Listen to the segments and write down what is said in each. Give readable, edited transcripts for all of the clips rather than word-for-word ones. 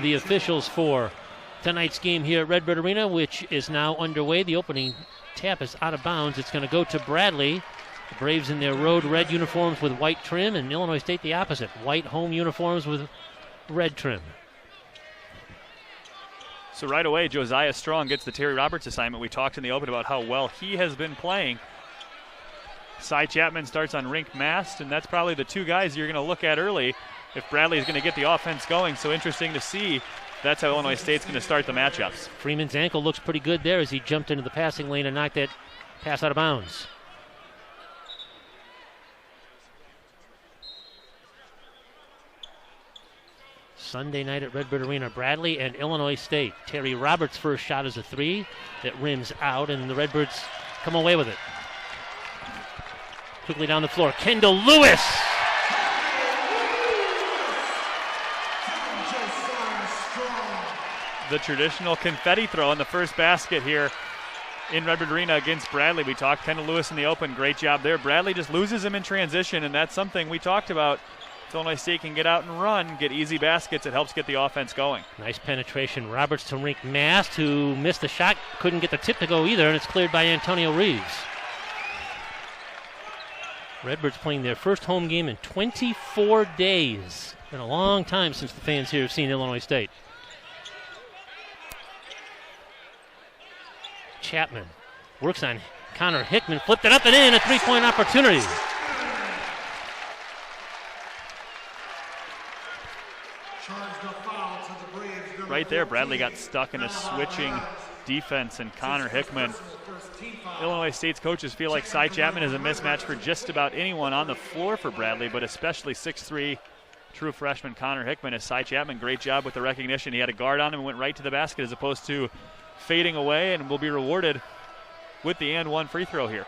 The officials for tonight's game here at Redbird Arena, which is now underway. The opening tap is out of bounds. It's going to go to Bradley. The Braves in their road red uniforms with white trim, and Illinois State the opposite. White home uniforms with red trim. So right away, Josiah Strong gets the Terry Roberts assignment. We talked in the open about how well he has been playing. Cy Chapman starts on rink mast, and that's probably the two guys you're going to look at early if Bradley is going to get the offense going. So interesting to see. That's how Illinois State's going to start the matchups. Freeman's ankle looks pretty good there as he jumped into the passing lane and knocked that pass out of bounds. Sunday night at Redbird Arena, Bradley and Illinois State. Terry Roberts' first shot is a three that rims out, and the Redbirds come away with it. Quickly down the floor, Kendall Lewis. The traditional confetti throw in the first basket here in Redbird Arena against Bradley. We talked Kendall Lewis in the open. Great job there. Bradley just loses him in transition, and that's something we talked about. If Illinois State can get out and run, get easy baskets, it helps get the offense going. Nice penetration. Roberts to rink mast, who missed the shot, couldn't get the tip to go either, and it's cleared by Antonio Reeves. Redbirds playing their first home game in 24 days. Been a long time since the fans here have seen Illinois State. Chapman works on Connor Hickman, flipped it up and in, a three-point opportunity. Right there, Bradley got stuck in a switching defense, and Connor Hickman. Illinois State's coaches feel like Cy Chapman is a mismatch for just about anyone on the floor for Bradley, but especially 6'3", true freshman Connor Hickman. As Cy Chapman, great job with the recognition. He had a guard on him and went right to the basket as opposed to fading away, and will be rewarded with the and one free throw here.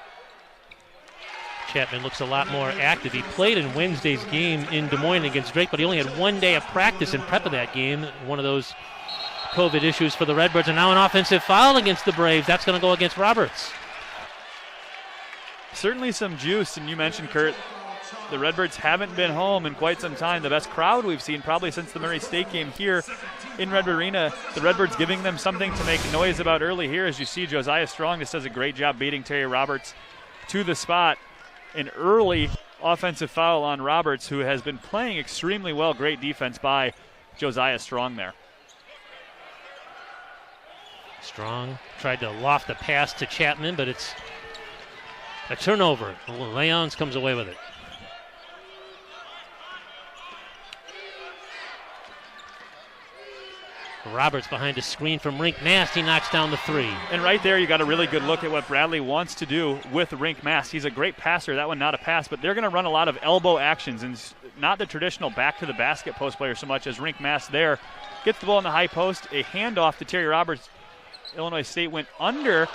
Chapman looks a lot more active. He played in Wednesday's game in Des Moines against Drake, but he only had 1 day of practice in prep of that game. One of those COVID issues for the Redbirds, and now an offensive foul against the Braves. That's going to go against Roberts. Certainly some juice, and you mentioned, Kurt, the Redbirds haven't been home in quite some time. The best crowd we've seen probably since the Murray State game here in Redbird Arena. The Redbirds giving them something to make noise about early here. As you see, Josiah Strong just does a great job beating Terry Roberts to the spot. An early offensive foul on Roberts, who has been playing extremely well. Great defense by Josiah Strong there. Strong tried to loft the pass to Chapman, but it's a turnover. Leons comes away with it. Roberts behind a screen from rink mast. He knocks down the three. And right there, you got a really good look at what Bradley wants to do with rink mast. He's a great passer. That one not a pass, but they're going to run a lot of elbow actions, and not the traditional back to the basket post player so much as rink mast there. Gets the ball in the high post. A handoff to Terry Roberts. Illinois State went under.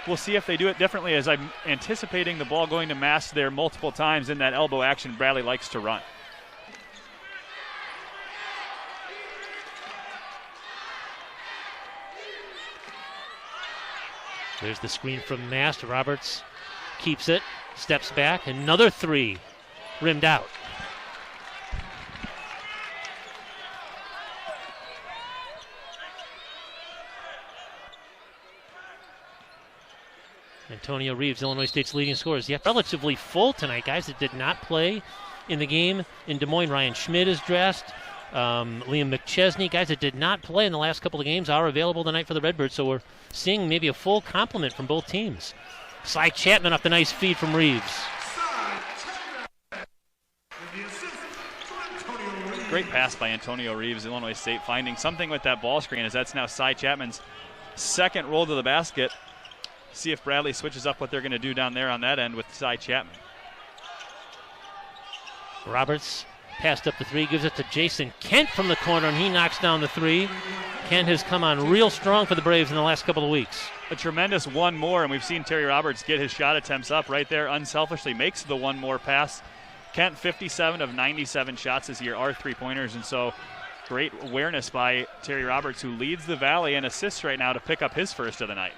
We'll see if they do it differently, as I'm anticipating the ball going to mast there multiple times in that elbow action Bradley likes to run. There's the screen from Mast. Roberts keeps it, steps back. Another three rimmed out. Antonio Reeves, Illinois State's leading scorer, is yet relatively full tonight. Guys that did not play in the game in Des Moines. Ryan Schmidt is dressed. Liam McChesney, guys that did not play in the last couple of games, are available tonight for the Redbirds, so we're seeing maybe a full complement from both teams. Cy Chapman off the nice feed from Reeves. Great pass by Antonio Reeves. Illinois State finding something with that ball screen, as that's now Cy Chapman's second roll to the basket. See if Bradley switches up what they're going to do down there on that end with Cy Chapman. Roberts passed up the three, gives it to Jason Kent from the corner, and he knocks down the three. Kent has come on real strong for the Braves in the last couple of weeks. A tremendous one more, and we've seen Terry Roberts get his shot attempts up right there. Unselfishly makes the one more pass. Kent, 57 of 97 shots this year are three-pointers, and so great awareness by Terry Roberts, who leads the Valley and assists right now to pick up his first of the night.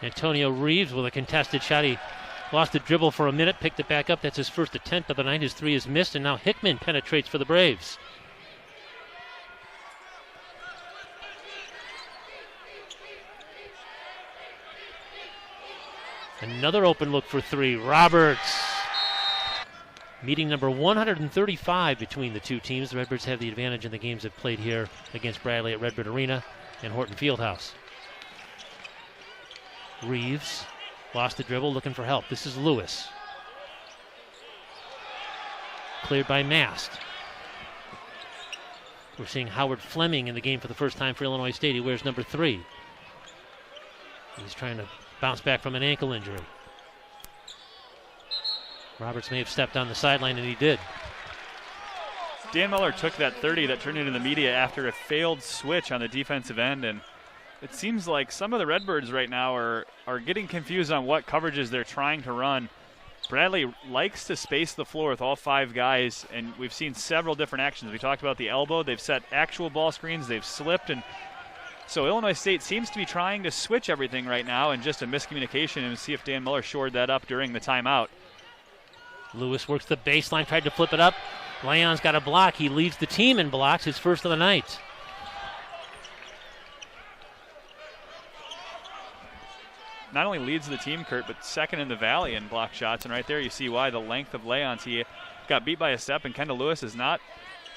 Antonio Reeves with a contested shot. He lost the dribble for a minute, picked it back up. That's his first attempt of the night. His three is missed, and now Hickman penetrates for the Braves. Another open look for three. Roberts. Meeting number 135 between the two teams. The Redbirds have the advantage in the games they've played here against Bradley at Redbird Arena and Horton Fieldhouse. Reeves lost the dribble, looking for help. This is Lewis. Cleared by Mast. We're seeing Howard Fleming in the game for the first time for Illinois State. He wears number 3. He's trying to bounce back from an ankle injury. Roberts may have stepped on the sideline, and he did. Dan Muller took that 30 that turned into the media after a failed switch on the defensive end, and it seems like some of the Redbirds right now are getting confused on what coverages they're trying to run. Bradley likes to space the floor with all 5 guys, and we've seen several different actions. We talked about the elbow. They've set actual ball screens. They've slipped, and so Illinois State seems to be trying to switch everything right now, and just a miscommunication, and see if Dan Muller shored that up during the timeout. Lewis works the baseline, tried to flip it up. Leon's got a block. He leads the team in blocks, his first of the night. Not only leads the team, Kurt, but second in the Valley in block shots. And right there you see why the length of Leon's. He got beat by a step, and Kendall Lewis is not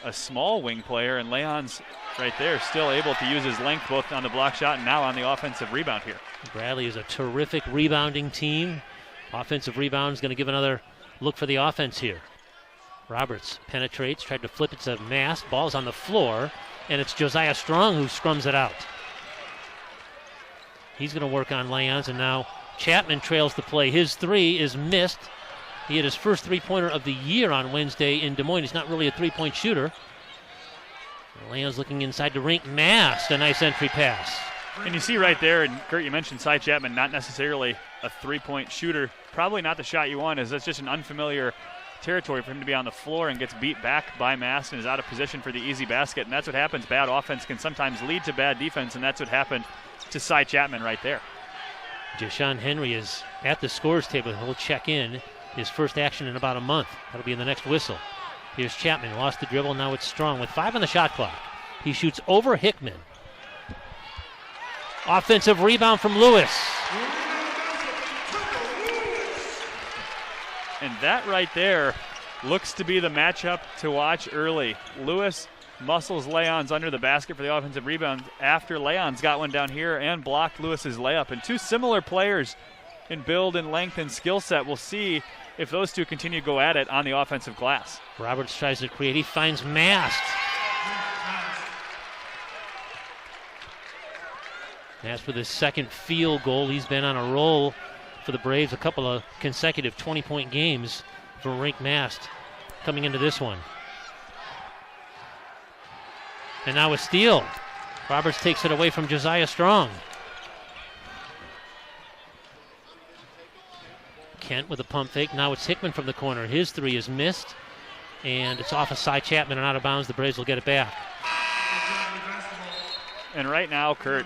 a small wing player, and Leon's right there still able to use his length both on the block shot and now on the offensive rebound here. Bradley is a terrific rebounding team. Offensive rebound is going to give another look for the offense here. Roberts penetrates, tried to flip it to Mast. Ball's on the floor, and it's Josiah Strong who scrums it out. He's going to work on Leons, and now Chapman trails the play. His 3 is missed. He had his first three-pointer of the year on Wednesday in Des Moines. He's not really a three-point shooter. Leons looking inside the rink. Mast, a nice entry pass. And you see right there, and Kurt, you mentioned Cy Chapman, not necessarily a three-point shooter. Probably not the shot you want, as that's just an unfamiliar territory for him to be on the floor, and gets beat back by Mast and is out of position for the easy basket. And that's what happens. Bad offense can sometimes lead to bad defense, and that's what happened to Cy Chapman right there. Jashawn Henry is at the scores table. He'll check in. His first action in about a month. That'll be in the next whistle. Here's Chapman. Lost the dribble. Now it's Strong with 5 on the shot clock. He shoots over Hickman. Offensive rebound from Lewis. And that right there looks to be the matchup to watch early. Lewis muscles Leons under the basket for the offensive rebound after Leons got one down here and blocked Lewis's layup. And two similar players in build and length and skill set. We'll see if those two continue to go at it on the offensive glass. Roberts tries to create. He finds Mast. As for his second field goal, he's been on a roll for the Braves, a couple of consecutive 20-point games for Rink Mast coming into this one. And now a steal. Roberts takes it away from Josiah Strong. Kent with a pump fake. Now it's Hickman from the corner. His 3 is missed, and it's off of Cy Chapman and out of bounds. The Braves will get it back. And right now, Kurt,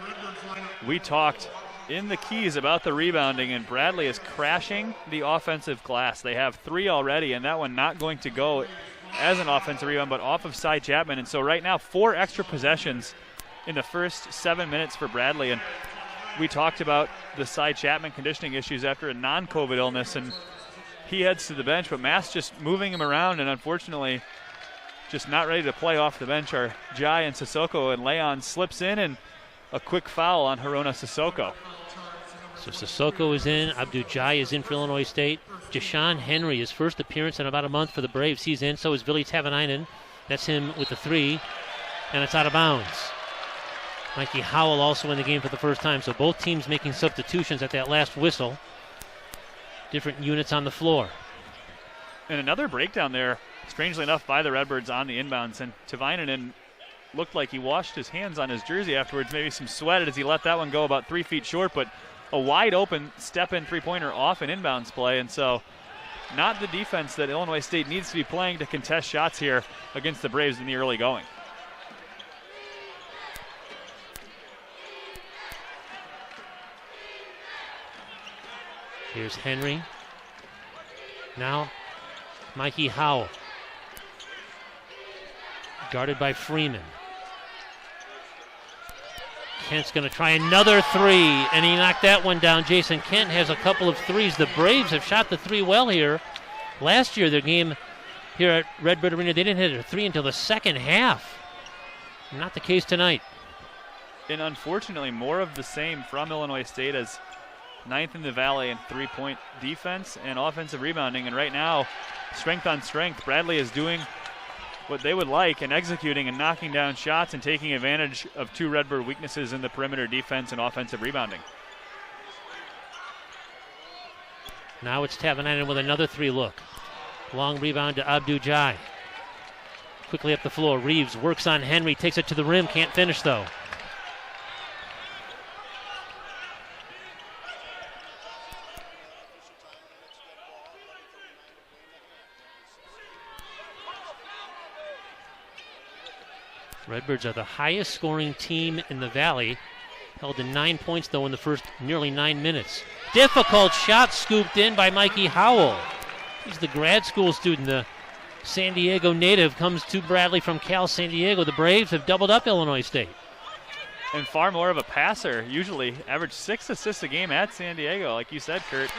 we talked in the keys about the rebounding, and Bradley is crashing the offensive glass. They have 3 already, and that one not going to go as an offensive rebound, but off of Cy Chapman. And so right now, 4 extra possessions in the first 7 minutes for Bradley. And we talked about the Cy Chapman conditioning issues after a non-COVID illness, and he heads to the bench, but Mast just moving him around, and unfortunately just not ready to play off the bench are Jai and Sissoko, and Leon slips in, and a quick foul on Haruna Sissoko. So Sissoko is in, Abdu Jai is in for Illinois State. Jashawn Henry, his first appearance in about a month for the Braves, he's in. So is Vili Tavanainen. That's him with the 3, and it's out of bounds. Mikey Howell also in the game for the first time. So both teams making substitutions at that last whistle. Different units on the floor. And another breakdown there, strangely enough, by the Redbirds on the inbounds. And Tavainen looked like he washed his hands on his jersey afterwards, maybe some sweat as he let that one go about 3 feet short, but a wide open step-in three-pointer off an inbounds play. And so not the defense that Illinois State needs to be playing to contest shots here against the Braves in the early going. Here's Henry. Now Mikey Howell. Guarded by Freeman. Kent's going to try another three, and he knocked that one down. Jason Kent has a couple of threes. The Braves have shot the three well here. Last year, their game here at Redbird Arena, they didn't hit a three until the second half. Not the case tonight. And unfortunately, more of the same from Illinois State as ninth in the Valley in three-point defense and offensive rebounding. And right now, strength on strength, Bradley is doing what they would like and executing and knocking down shots and taking advantage of two Redbird weaknesses in the perimeter defense and offensive rebounding. Now it's Tavanainen with another three look. Long rebound to Abdu-Jai. Quickly up the floor. Reeves works on Henry, takes it to the rim, can't finish though. Redbirds are the highest scoring team in the Valley. Held to 9 points, though, in the first nearly 9 minutes. Difficult shot scooped in by Mikey Howell. He's the grad school student. The San Diego native comes to Bradley from Cal San Diego. The Braves have doubled up Illinois State. And far more of a passer, usually. Averaged 6 assists a game at San Diego, like you said, Kurt.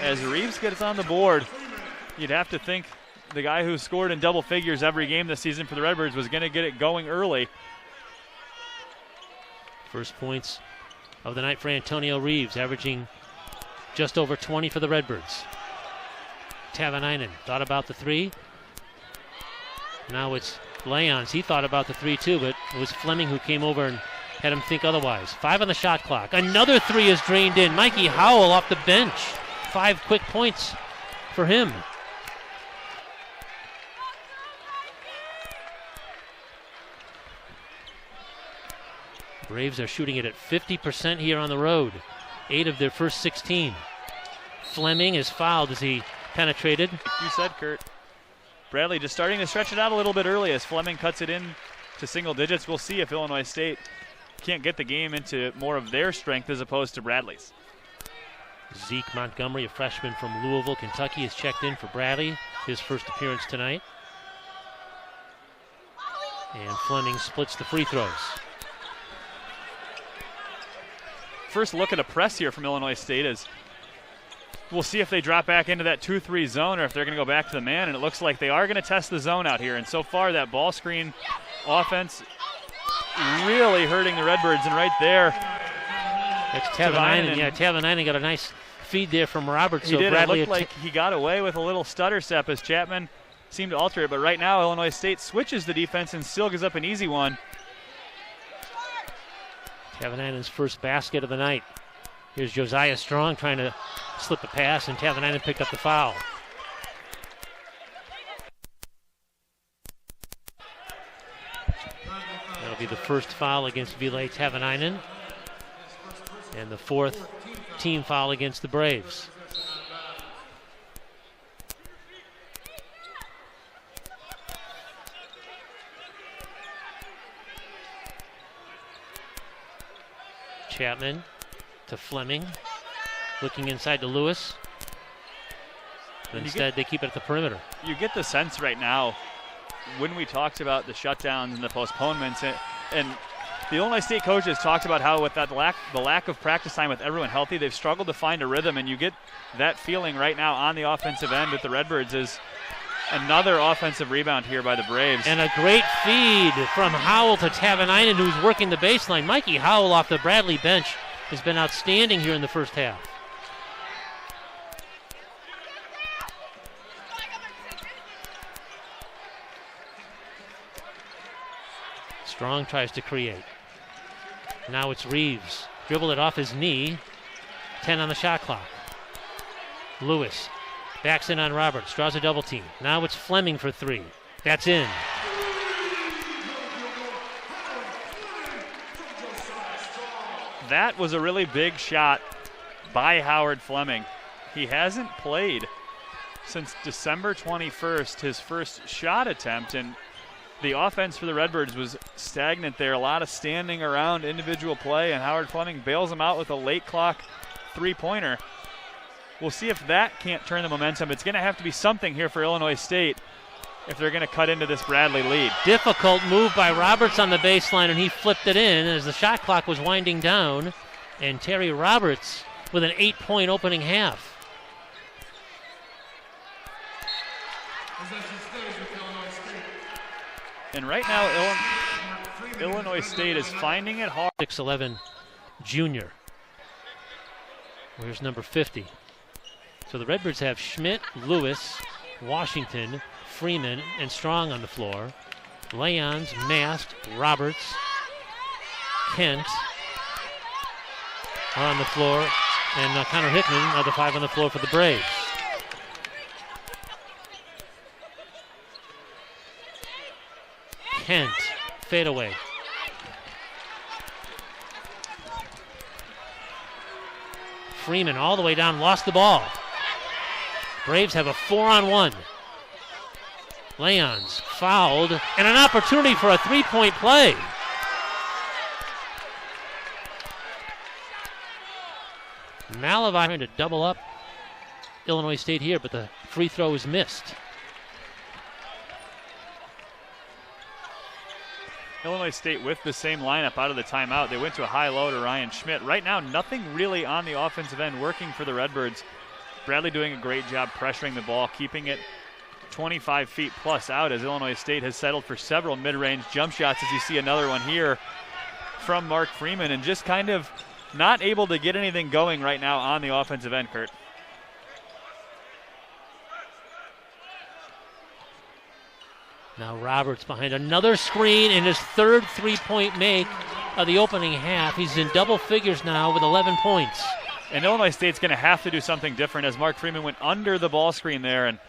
As Reeves gets on the board, you'd have to think the guy who scored in double figures every game this season for the Redbirds was going to get it going early. First points of the night for Antonio Reeves, averaging just over 20 for the Redbirds. Tavanainen thought about the three. Now it's Leons. He thought about the three too, but it was Fleming who came over and had him think otherwise. 5 on the shot clock. Another three is drained in. Mikey Howell off the bench. 5 quick points for him. Braves are shooting it at 50% here on the road. 8 of their first 16. Fleming is fouled as he penetrated. You said, Kurt. Bradley just starting to stretch it out a little bit early as Fleming cuts it in to single digits. We'll see if Illinois State can't get the game into more of their strength as opposed to Bradley's. Zeke Montgomery, a freshman from Louisville, Kentucky, is checked in for Bradley. His first appearance tonight. And Fleming splits the free throws. First look at a press here from Illinois State is we'll see if they drop back into that 2-3 zone or if they're going to go back to the man, and it looks like they are going to test the zone out here. And so far that ball screen offense really hurting the Redbirds, and right there that's Tavanainen. Yeah, Tavanainen got a nice feed there from Roberts. He did. Bradley, it looked like he got away with a little stutter step as Chapman seemed to alter it, but right now Illinois State switches the defense and still gives up an easy one. Tavanainen's first basket of the night. Here's Josiah Strong trying to slip a pass, and Tavanainen picked up the foul. That'll be the first foul against Ville Tavanainen, and the 4th team foul against the Braves. Chapman to Fleming, looking inside to Lewis. But instead, they keep it at the perimeter. You get the sense right now, when we talked about the shutdowns and the postponements, and the Illinois State coaches talked about how with that the lack of practice time with everyone healthy, they've struggled to find a rhythm, and you get that feeling right now on the offensive end with the Redbirds is another offensive rebound here by the Braves. And a great feed from Howell to Tavanainen, who's working the baseline. Mikey Howell off the Bradley bench has been outstanding here in the first half. Strong tries to create. Now it's Reeves. Dribbled it off his knee. 10 on the shot clock. Lewis backs in on Roberts, draws a double team. Now it's Fleming for 3. That's in. That was a really big shot by Howard Fleming. He hasn't played since December 21st, his first shot attempt, and the offense for the Redbirds was stagnant there. A lot of standing around individual play, and Howard Fleming bails him out with a late clock three-pointer. We'll see if that can't turn the momentum. It's going to have to be something here for Illinois State. if they're going to cut into this Bradley lead. Difficult move by Roberts on the baseline, and he flipped it in as the shot clock was winding down. And Terry Roberts with an 8-point opening half. And right now, Illinois State is finding it hard. 6'11" junior. Where's number 50? So the Redbirds have Schmidt, Lewis, Washington, Freeman, and Strong on the floor. Leons, Mast, Roberts, Kent are on the floor, and Connor Hickman are the 5 on the floor for the Braves. Kent, fadeaway. Freeman all the way down, lost the ball. Braves have a 4-on-1. Leons fouled, and an opportunity for a 3-point play. Malavai trying to double up Illinois State here, but the free throw is missed. Illinois State with the same lineup out of the timeout. They went to a high-low to Ryan Schmidt. Right now, nothing really on the offensive end working for the Redbirds. Bradley doing a great job pressuring the ball, keeping it 25 feet plus out as Illinois State has settled for several mid-range jump shots, as you see another one here from Mark Freeman, and just kind of not able to get anything going right now on the offensive end, Kurt. Now Roberts behind another screen in his third 3-point make of the opening half. He's in double figures now with 11 points. And Illinois State's going to have to do something different as Mark Freeman went under the ball screen there, and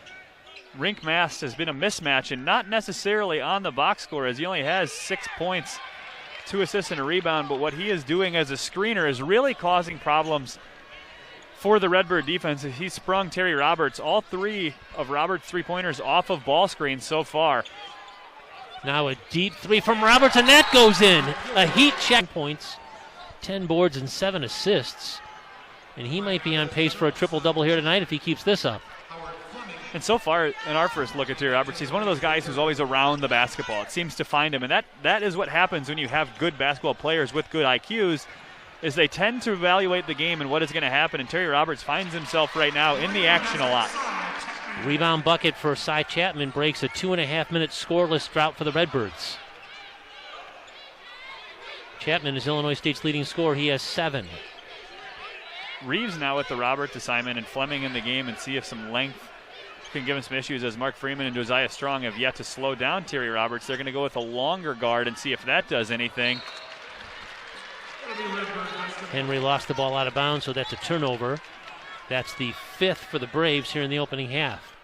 Rink Mast has been a mismatch and not necessarily on the box score as he only has 6 points, 2 assists and a rebound, but what he is doing as a screener is really causing problems for the Redbird defense. He sprung Terry Roberts, all 3 of Roberts' 3-pointers off of ball screens so far. Now a deep 3 from Roberts, and that goes in. A heat check. Points, 10 boards and 7 assists. And he might be on pace for a triple-double here tonight if he keeps this up. And so far, in our first look at Terry Roberts, he's one of those guys who's always around the basketball. It seems to find him, and that is what happens when you have good basketball players with good IQs, is they tend to evaluate the game and what is going to happen, and Terry Roberts finds himself right now in the action a lot. Rebound bucket for Cy Chapman breaks a 2.5-minute scoreless drought for the Redbirds. Chapman is Illinois State's leading scorer. He has 7. Reeves now with the Roberts assignment, and Fleming in the game, and see if some length can give him some issues as Mark Freeman and Josiah Strong have yet to slow down Terry Roberts. They're going to go with a longer guard and see if that does anything. Henry lost the ball out of bounds, so that's a turnover. That's the 5th for the Braves here in the opening half.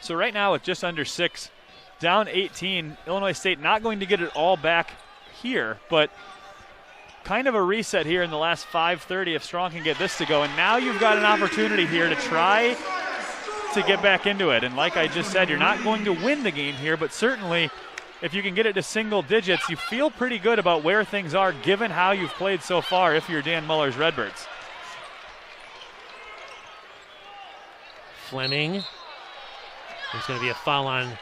So right now with just under 6, down 18, Illinois State not going to get it all back here, but kind of a reset here in the last 5:30 if Strong can get this to go. And now you've got an opportunity here to try to get back into it. And like I just said, you're not going to win the game here, but certainly if you can get it to single digits, you feel pretty good about where things are given how you've played so far if you're Dan Muller's Redbirds. Fleming. There's going to be a foul on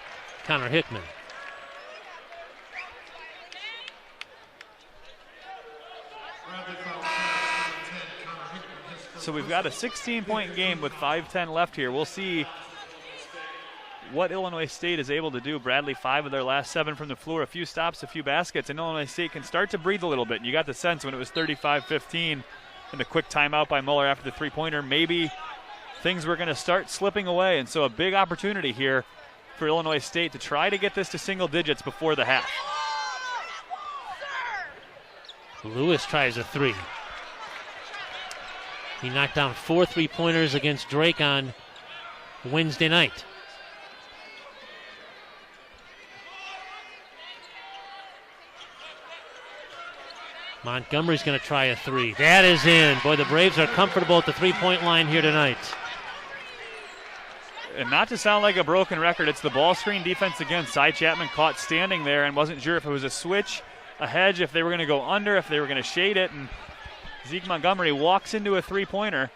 Connor Hickman. So we've got a 16-point game with 5:10 left here. We'll see what Illinois State is able to do. Bradley, 5 of their last 7 from the floor, a few stops, a few baskets, and Illinois State can start to breathe a little bit. You got the sense when it was 35-15 and the quick timeout by Muller after the 3-pointer, maybe things were going to start slipping away. And so a big opportunity here for Illinois State to try to get this to single digits before the half. Lewis tries a 3. He knocked down 4 3-pointers against Drake on Wednesday night. Montgomery's going to try a 3. That is in. Boy, the Braves are comfortable at the 3-point line here tonight. And not to sound like a broken record, it's the ball screen defense again. Cy Chapman caught standing there and wasn't sure if it was a switch, a hedge, if they were going to go under, if they were going to shade it. And Zeke Montgomery walks into a 3-pointer.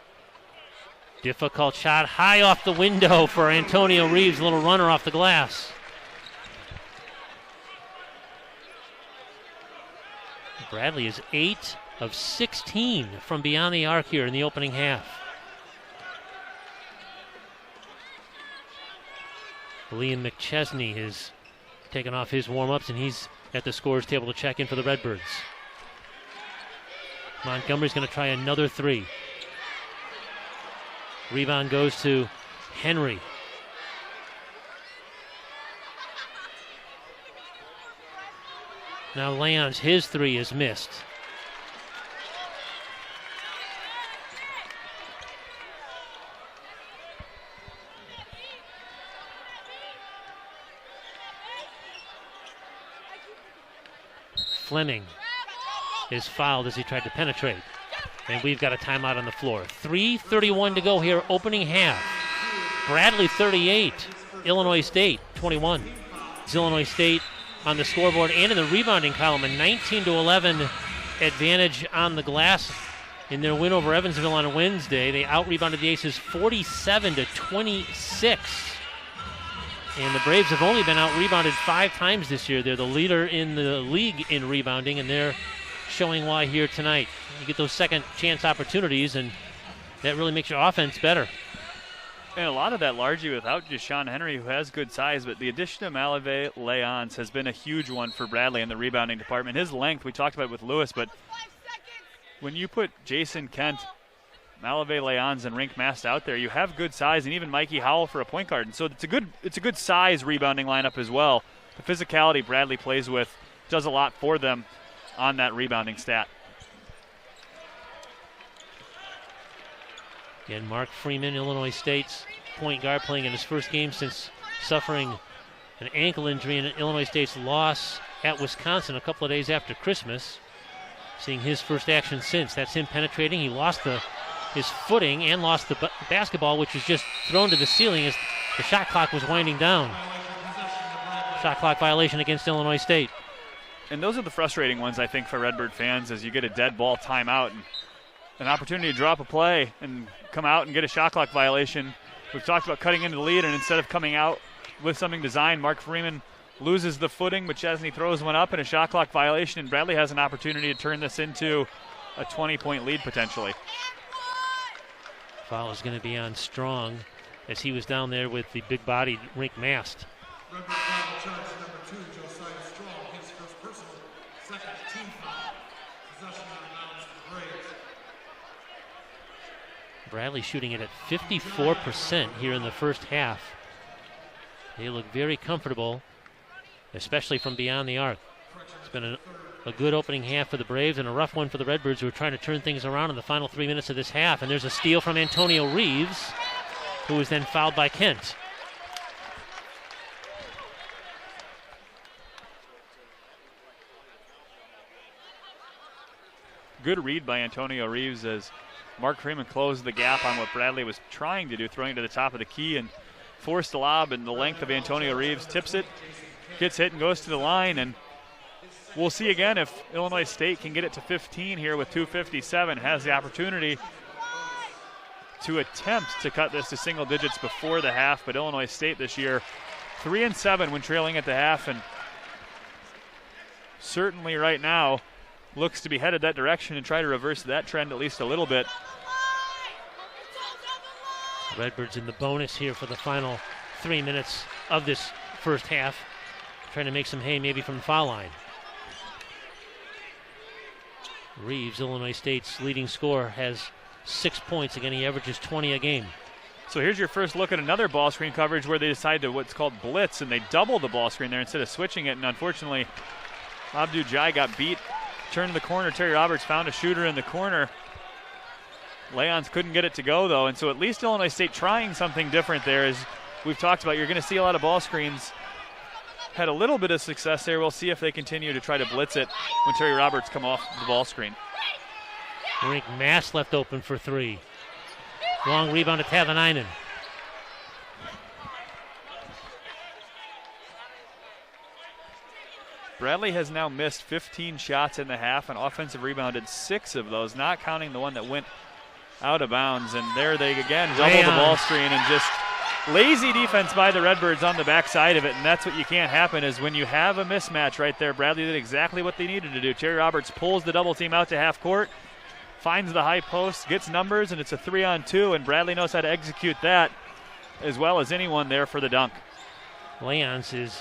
Difficult shot high off the window for Antonio Reeves, a little runner off the glass. Bradley is 8 of 16 from beyond the arc here in the opening half. Liam McChesney has taken off his warm-ups, and he's at the scorer's table to check in for the Redbirds. Montgomery's going to try another three. Rebound goes to Henry. Now Leon's, his three is missed. Fleming is fouled as he tried to penetrate. And we've got a timeout on the floor. 3:31 to go here, opening half. Bradley 38, Illinois State 21. It's Illinois State on the scoreboard and in the rebounding column, a 19-11 advantage on the glass in their win over Evansville on Wednesday. They out-rebounded the Aces 47-26. And the Braves have only been out-rebounded 5 times this year. They're the leader in the league in rebounding, and they're showing why here tonight. You get those second chance opportunities, and that really makes your offense better. And a lot of that largely without just Sean Henry, who has good size, but the addition of Malave Leons has been a huge one for Bradley in the rebounding department. His length, we talked about it with Lewis, but when you put Jason Kent, Malave Leons, and Rink Mast out there, you have good size, and even Mikey Howell for a point guard. And so it's a good size rebounding lineup as well. The physicality Bradley plays with does a lot for them on that rebounding stat. Again, Mark Freeman, Illinois State's point guard, playing in his first game since suffering an ankle injury in Illinois State's loss at Wisconsin a couple of days after Christmas. Seeing his first action since. That's him penetrating. He lost his footing and lost the basketball, which was just thrown to the ceiling as the shot clock was winding down. Shot clock violation against Illinois State. And those are the frustrating ones, I think, for Redbird fans, as you get a dead ball timeout and an opportunity to drop a play and come out and get a shot clock violation. We've talked about cutting into the lead, and instead of coming out with something designed, Mark Freeman loses the footing. McChesney throws one up and a shot clock violation, and Bradley has an opportunity to turn this into a 20-point lead potentially. Foul is going to be on Strong as he was down there with the big-bodied Rink Mast. Bradley shooting it at 54% here in the first half. They look very comfortable, especially from beyond the arc. It's been a good opening half for the Braves and a rough one for the Redbirds, who are trying to turn things around in the final 3 minutes of this half. And there's a steal from Antonio Reeves, who was then fouled by Kent. Good read by Antonio Reeves as Mark Freeman closed the gap on what Bradley was trying to do, throwing to the top of the key, and forced a lob, and the length of Antonio Reeves tips it, gets hit, and goes to the line. And we'll see again if Illinois State can get it to 15 here with 2:57, has the opportunity to attempt to cut this to single digits before the half. But Illinois State this year 3-7 when trailing at the half, and certainly right now looks to be headed that direction and try to reverse that trend at least a little bit. Redbirds in the bonus here for the final 3 minutes of this first half, trying to make some hay maybe from the foul line. Reeves, Illinois State's leading scorer, has 6 points. Again, he averages 20 a game. So here's your first look at another ball screen coverage where they decide to what's called blitz, and they double the ball screen there instead of switching it. And unfortunately, Abdu Jai got beat, turned the corner. Terry Roberts found a shooter in the corner. Leons couldn't get it to go, though, and so at least Illinois State trying something different there. As we've talked about, you're going to see a lot of ball screens. Had a little bit of success there. We'll see if they continue to try to blitz it when Terry Roberts come off the ball screen. Rink Mast left open for three. Long rebound to Tavanainen. Bradley has now missed 15 shots in the half and offensive rebounded 6 of those, not counting the one that went out of bounds. And there they again double the ball screen and just lazy defense by the Redbirds on the backside of it. And that's what you can't happen is when you have a mismatch right there. Bradley did exactly what they needed to do. Terry Roberts pulls the double team out to half court, finds the high post, gets numbers, and it's a 3-on-2. And Bradley knows how to execute that as well as anyone there for the dunk. Leons has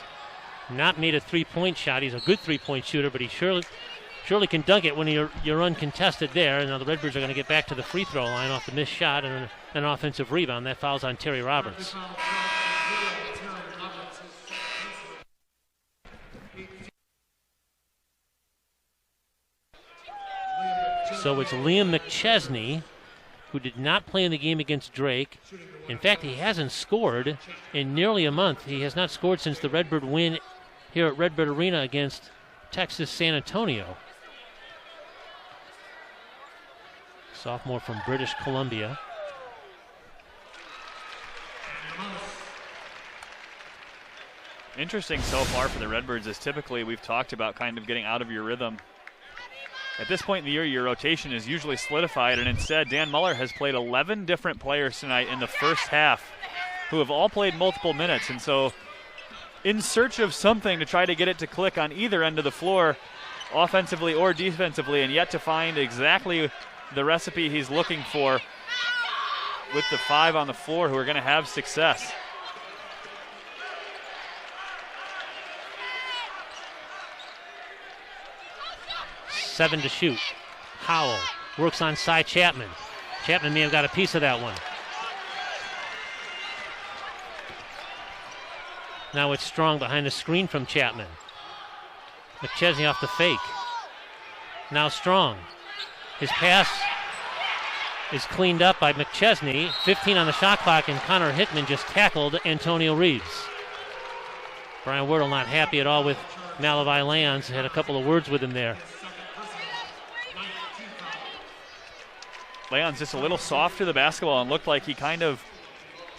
not made a three-point shot. He's a good three-point shooter, but he surely can dunk it when you're uncontested there. And now the Redbirds are going to get back to the free throw line off the missed shot and an offensive rebound. That fouls on Terry Roberts. So it's Liam McChesney, who did not play in the game against Drake. In fact, he hasn't scored in nearly a month. He has not scored since the Redbird win here at Redbird Arena against Texas San Antonio. Sophomore from British Columbia. Interesting so far for the Redbirds is typically we've talked about kind of getting out of your rhythm. At this point in the year, your rotation is usually solidified, and instead Dan Muller has played 11 different players tonight in the first half who have all played multiple minutes. And so in search of something to try to get it to click on either end of the floor, offensively or defensively, and yet to find exactly the recipe he's looking for with the 5 on the floor who are going to have success. Seven to shoot. Howell works on Cy Chapman. Chapman may have got a piece of that one. Now it's Strong behind the screen from Chapman. McChesney off the fake. Now Strong. His pass is cleaned up by McChesney. 15 on the shot clock, and Connor Hickman just tackled Antonio Reeves. Brian Wardle not happy at all with Malavi Lands. Had a couple of words with him there. Leon's just a little soft to the basketball and looked like he kind of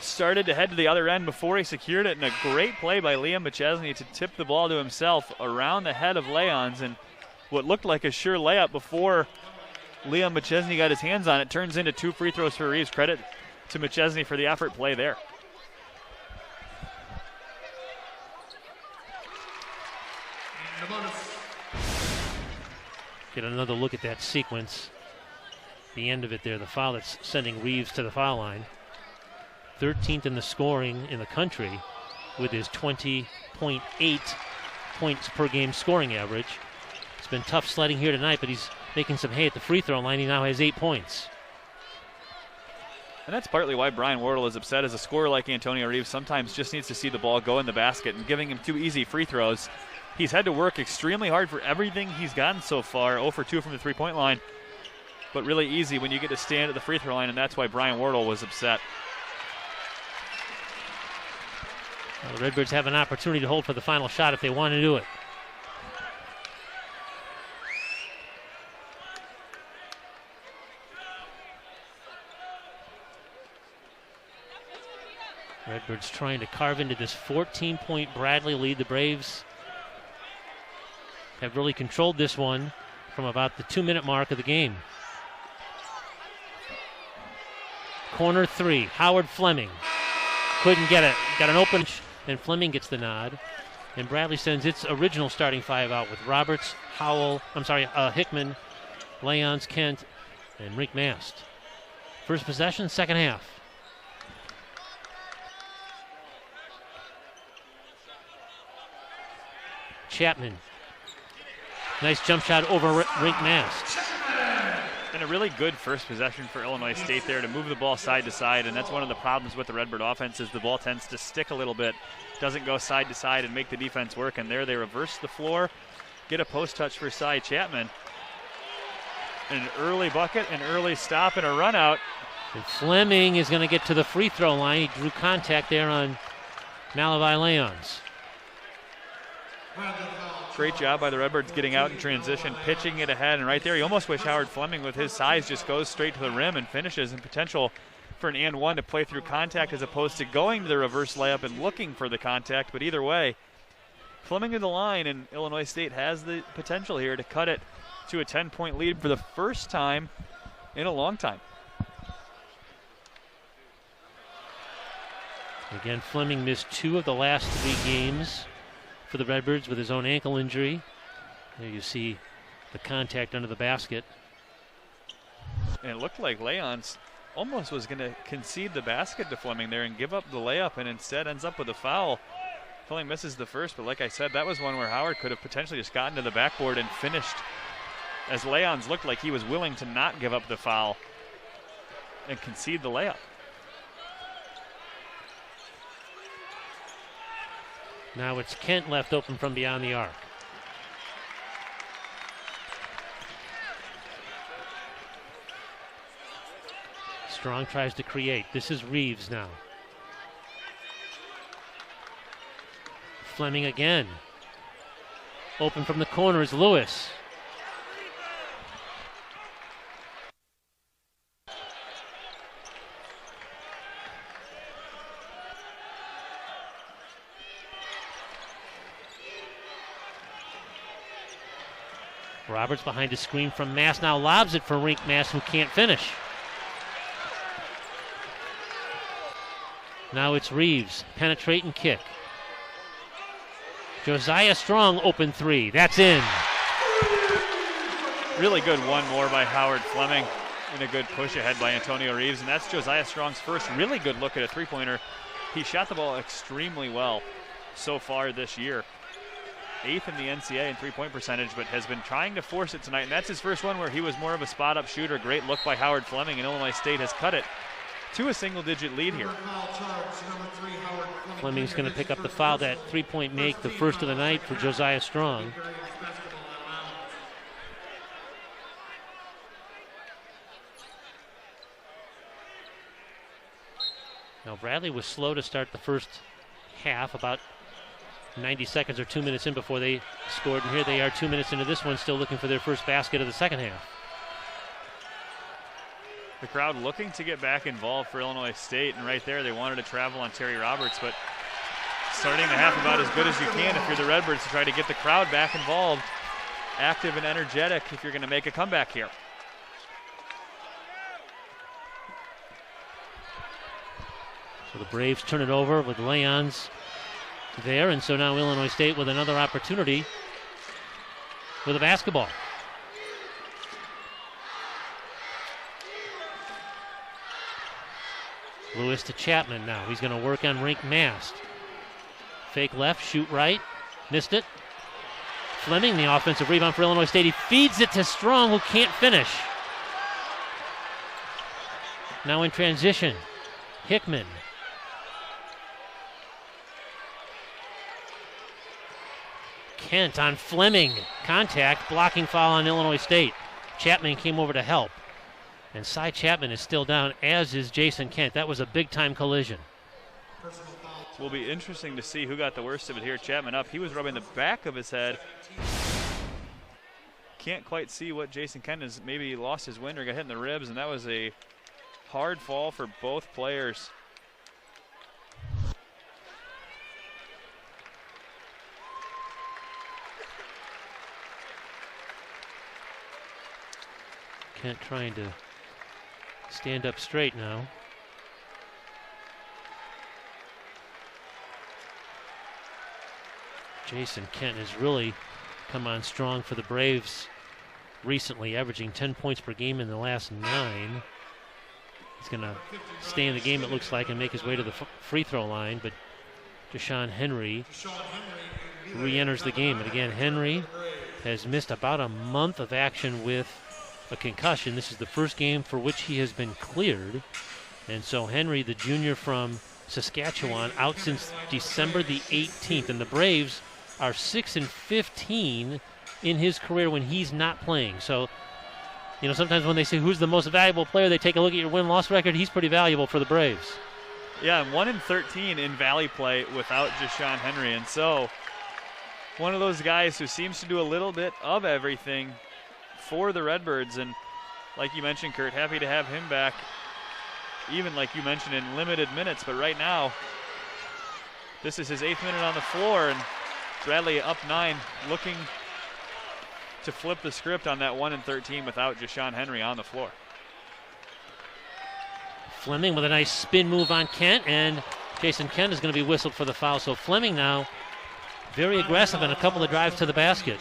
started to head to the other end before he secured it. And a great play by Liam McChesney to tip the ball to himself around the head of Leon's. And what looked like a sure layup before Liam McChesney got his hands on it turns into 2 free throws for Reeves. Credit to McChesney for the effort play there. Get another look at that sequence. The end of it there, the foul that's sending Reeves to the foul line. 13th in the scoring in the country with his 20.8 points per game scoring average. It's been tough sledding here tonight, but he's making some hay at the free throw line. He now has 8 points. And that's partly why Brian Wardle is upset. As a scorer like Antonio Reeves sometimes just needs to see the ball go in the basket, and giving him 2 easy free throws. He's had to work extremely hard for everything he's gotten so far. 0 for 2 from the three-point line. But really easy when you get to stand at the free throw line, and that's why Brian Wardle was upset. Well, the Redbirds have an opportunity to hold for the final shot if they want to do it. Redbirds trying to carve into this 14-point Bradley lead. The Braves have really controlled this one from about the 2-minute mark of the game. Corner 3, Howard Fleming. Couldn't get it. Got an open, and Fleming gets the nod. And Bradley sends its original starting 5 out with Roberts, Hickman, Leons, Kent, and Rick Mast. First possession, second half. Chapman. Nice jump shot over Rink Mast. And a really good first possession for Illinois State there to move the ball side to side, and that's one of the problems with the Redbird offense is the ball tends to stick a little bit, doesn't go side to side and make the defense work, and there they reverse the floor, get a post touch for Cy Chapman. An early bucket, an early stop, and a run out. And Fleming is going to get to the free throw line. He drew contact there on Malavi Leons. Great job by the Redbirds getting out in transition, pitching it ahead, and right there you almost wish Howard Fleming with his size just goes straight to the rim and finishes, and potential for an and one to play through contact as opposed to going to the reverse layup and looking for the contact. But either way, Fleming to the line, and Illinois State has the potential here to cut it to a 10-point lead for the first time in a long time. Again, Fleming missed 2 of the last 3 games for the Redbirds with his own ankle injury. There you see the contact under the basket. And it looked like Leon's almost was going to concede the basket to Fleming there and give up the layup, and instead ends up with a foul. Fleming misses the first, but like I said, that was one where Howard could have potentially just gotten to the backboard and finished, as Leon's looked like he was willing to not give up the foul and concede the layup. Now it's Kent left open from beyond the arc. Strong tries to create. This is Reeves now. Fleming again. Open from the corner is Lewis. Roberts behind a screen from Mass, now lobs it for Rink Mass, who can't finish. Now it's Reeves, penetrate and kick. Josiah Strong, open 3, that's in. Really good one more by Howard Fleming, and a good push ahead by Antonio Reeves, and that's Josiah Strong's first really good look at a three-pointer. He shot the ball extremely well so far this year. 8th in the NCAA in three-point percentage, but has been trying to force it tonight, and that's his first one where he was more of a spot-up shooter. Great look by Howard Fleming, and Illinois State has cut it to a single-digit lead here. Fleming's going to pick up the foul, that three-point make, the first of the night for Josiah Strong. Now Bradley was slow to start the first half, about 90 seconds or 2 minutes in before they scored, and here they are 2 minutes into this one, still looking for their first basket of the second half. The crowd looking to get back involved for Illinois State, and right there they wanted to travel on Terry Roberts, but starting the half about as good as you can if you're the Redbirds to try to get the crowd back involved, active and energetic if you're going to make a comeback here. So the Braves turn it over with Leons there, and so now Illinois State with another opportunity with a basketball. Lewis to Chapman now. He's going to work on Rink Mast. Fake left, shoot right. Missed it. Fleming, the offensive rebound for Illinois State. He feeds it to Strong, who can't finish. Now in transition, Hickman. Kent on Fleming. Contact, blocking foul on Illinois State. Chapman came over to help. And Cy Chapman is still down, as is Jason Kent. That was a big-time collision. It will be interesting to see who got the worst of it here. Chapman up. He was rubbing the back of his head. Can't quite see what Jason Kent is. Maybe lost his wind or got hit in the ribs, and that was a hard fall for both players. Kent trying to stand up straight now. Jason Kent has really come on strong for the Braves recently, averaging 10 points per game in the last 9. He's going to stay in the game, it looks like, and make his way to the free throw line, but Deshaun Henry re-enters the game. And again, Henry has missed about a month of action with a concussion. This is the first game for which he has been cleared. And so Henry, the junior from Saskatchewan, out since December the 18th. And the Braves are 6-15 in his career when he's not playing. So, you know, sometimes when they say who's the most valuable player, they take a look at your win-loss record. He's pretty valuable for the Braves. Yeah, 1-13 in Valley play without Deshaun Henry. And so one of those guys who seems to do a little bit of everything for the Redbirds, and like you mentioned, Kurt, happy to have him back, even like you mentioned, in limited minutes. But right now, this is his 8th minute on the floor, and Bradley up 9, looking to flip the script on that 1-13 without Deshaun Henry on the floor. Fleming with a nice spin move on Kent, and Jason Kent is going to be whistled for the foul. So Fleming now very aggressive in a couple of drives to the basket.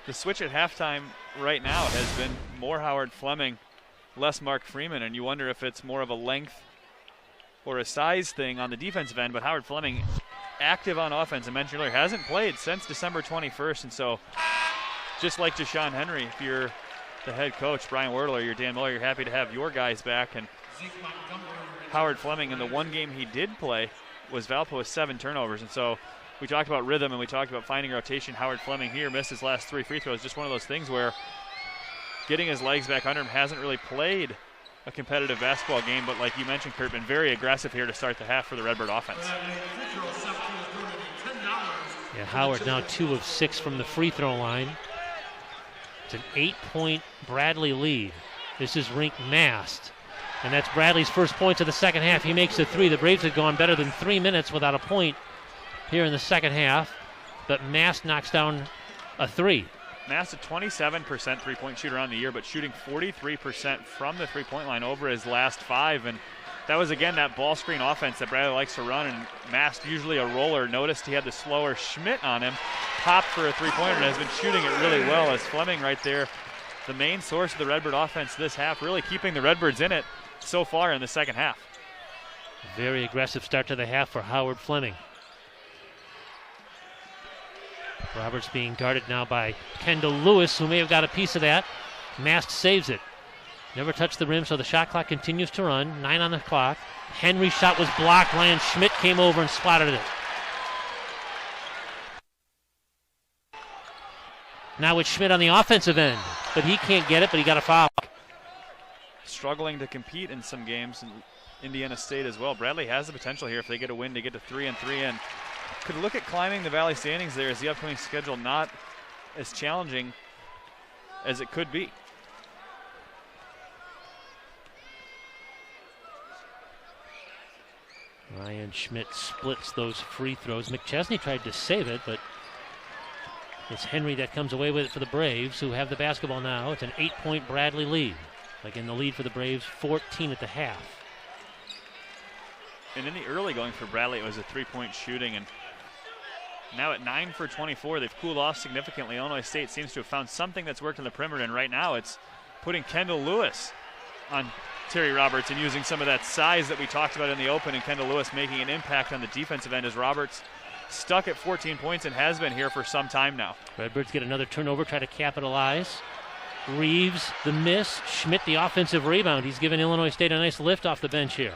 The switch at halftime right now has been more Howard Fleming, less Mark Freeman, and you wonder if it's more of a length or a size thing on the defensive end, but Howard Fleming active on offense, I mentioned earlier, hasn't played since December 21st, and so just like Deshaun Henry, if you're the head coach, Brian Wardle, or you're Dan Miller, you're happy to have your guys back, and Howard Fleming in the one game he did play was Valpo with 7 turnovers, and so we talked about rhythm and we talked about finding rotation. Howard Fleming here missed his last 3 free throws. Just one of those things where getting his legs back under him, hasn't really played a competitive basketball game, but like you mentioned, Kurt, been very aggressive here to start the half for the Redbird offense. Yeah, Howard now 2 of 6 from the free throw line. It's an 8-point Bradley lead. This is Rink Mast, and that's Bradley's first points of the second half. He makes a 3. The Braves had gone better than 3 minutes without a point here in the second half, but Mast knocks down a 3. Mast a 27% three-point shooter on the year, but shooting 43% from the three-point line over his last 5, and that was, again, that ball screen offense that Bradley likes to run, and Mast, usually a roller, noticed he had the slower Schmidt on him, popped for a three-pointer, and has been shooting it really well as Fleming right there, the main source of the Redbird offense this half, really keeping the Redbirds in it so far in the second half. Very aggressive start to the half for Howard Fleming. Roberts being guarded now by Kendall Lewis, who may have got a piece of that. Mast saves it. Never touched the rim, so the shot clock continues to run. 9 on the clock. Henry's shot was blocked. Ryan Schmidt came over and spotted it. Now it's Schmidt on the offensive end, but he can't get it, but he got a foul. Struggling to compete in some games in Indiana State as well. Bradley has the potential here if they get a win to get to 3-3 and could look at climbing the Valley standings there as the upcoming schedule not as challenging as it could be. Ryan Schmidt splits those free throws. McChesney tried to save it, but it's Henry that comes away with it for the Braves, who have the basketball now. It's an 8-point Bradley lead. Again, the lead for the Braves, 14 at the half. And in the early going for Bradley, it was a three-point shooting, and now at 9 for 24, they've cooled off significantly. Illinois State seems to have found something that's worked on the perimeter, and right now it's putting Kendall Lewis on Terry Roberts and using some of that size that we talked about in the open, and Kendall Lewis making an impact on the defensive end as Roberts stuck at 14 points and has been here for some time now. Redbirds get another turnover, try to capitalize. Reeves, the miss. Schmidt, the offensive rebound. He's given Illinois State a nice lift off the bench here.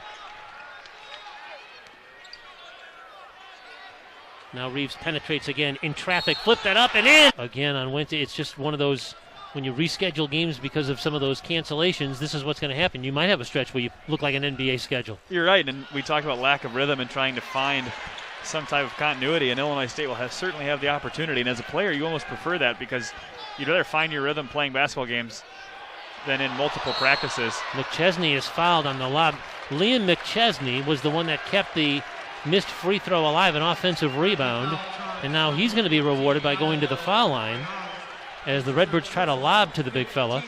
Now Reeves penetrates again in traffic. Flip that up and in! Again on Wednesday, it's just one of those, when you reschedule games because of some of those cancellations, this is what's going to happen. You might have a stretch where you look like an NBA schedule. You're right, and we talked about lack of rhythm and trying to find some type of continuity, and Illinois State will certainly have the opportunity. And as a player, you almost prefer that because you'd rather find your rhythm playing basketball games than in multiple practices. McChesney is fouled on the lob. Liam McChesney was the one that kept the missed free throw alive, an offensive rebound, and now he's going to be rewarded by going to the foul line as the Redbirds try to lob to the big fella.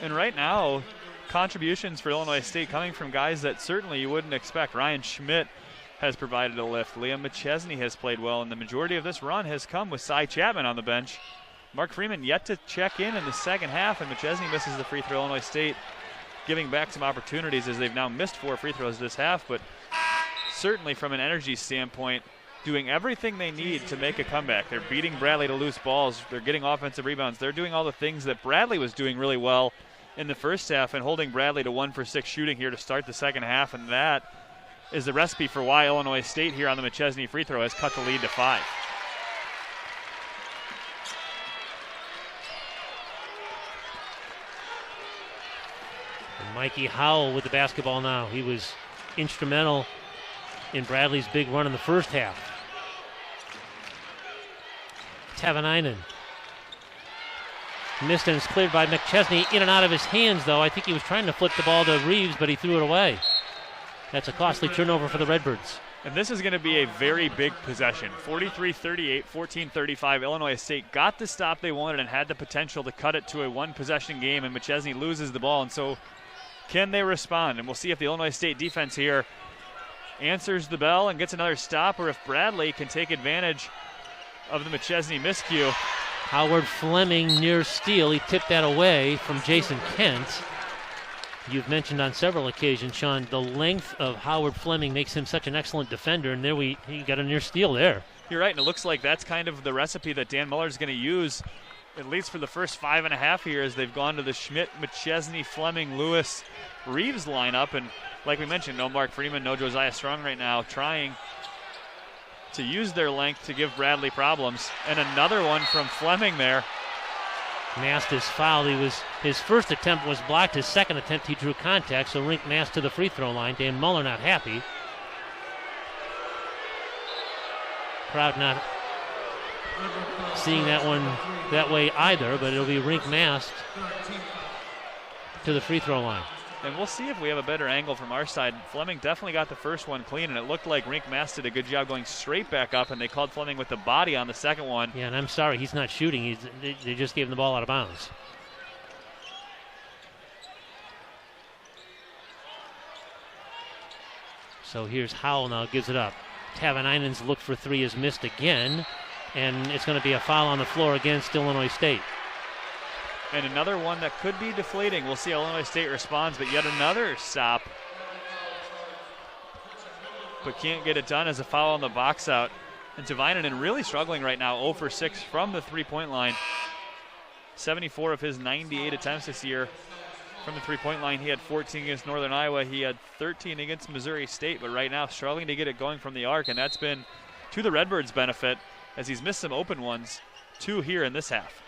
And right now, contributions for Illinois State coming from guys that certainly you wouldn't expect. Ryan Schmidt has provided a lift. Liam McChesney has played well, and the majority of this run has come with Cy Chapman on the bench. Mark Freeman yet to check in the second half, and McChesney misses the free throw. Illinois State giving back some opportunities as they've now missed 4 free throws this half, but certainly from an energy standpoint, doing everything they need to make a comeback. They're beating Bradley to loose balls. They're getting offensive rebounds. They're doing all the things that Bradley was doing really well in the first half and holding Bradley to 1 for 6 shooting here to start the second half, and that is the recipe for why Illinois State here on the McChesney free throw has cut the lead to 5. Mikey Howell with the basketball now. He was instrumental in Bradley's big run in the first half. Tavanainen missed and is cleared by McChesney. In and out of his hands, though. I think he was trying to flip the ball to Reeves, but he threw it away. That's a costly turnover for the Redbirds. And this is going to be a very big possession. 43-38, 14-35. Illinois State got the stop they wanted and had the potential to cut it to a one-possession game, and McChesney loses the ball. And so can they respond? And we'll see if the Illinois State defense here answers the bell and gets another stop, or if Bradley can take advantage of the McChesney miscue. Howard Fleming near steal. He tipped that away from Jason Kent. You've mentioned on several occasions, Sean, the length of Howard Fleming makes him such an excellent defender, and there he got a near steal there. You're right, and it looks like that's kind of the recipe that Dan Muller is going to use, at least for the first 5.5 here, as they've gone to the Schmidt, McChesney, Fleming, Lewis, Reeves lineup. And like we mentioned, no Mark Freeman, no Josiah Strong right now, trying to use their length to give Bradley problems. And another one from Fleming there. Mast is fouled. His first attempt was blocked. His second attempt, he drew contact, so Rink Mast to the free throw line. Dan Muller not happy. Crowd not seeing that one that way either, but it'll be Rink Mast to the free throw line. And we'll see if we have a better angle from our side. Fleming definitely got the first one clean, and it looked like Rink Mast did a good job going straight back up, and they called Fleming with the body on the second one. Yeah, and I'm sorry, he's not shooting. They just gave him the ball out of bounds. So here's Howell now, gives it up. Tavanainen's look for three is missed again, and it's going to be a foul on the floor against Illinois State. And another one that could be deflating. We'll see how Illinois State responds, but yet another stop. But can't get it done as a foul on the box out. And Tavainen really struggling right now, 0 for 6 from the three-point line. 74 of his 98 attempts this year from the three-point line. He had 14 against Northern Iowa. He had 13 against Missouri State, but right now struggling to get it going from the arc, and that's been to the Redbirds' benefit as he's missed some open ones, 2 here in this half.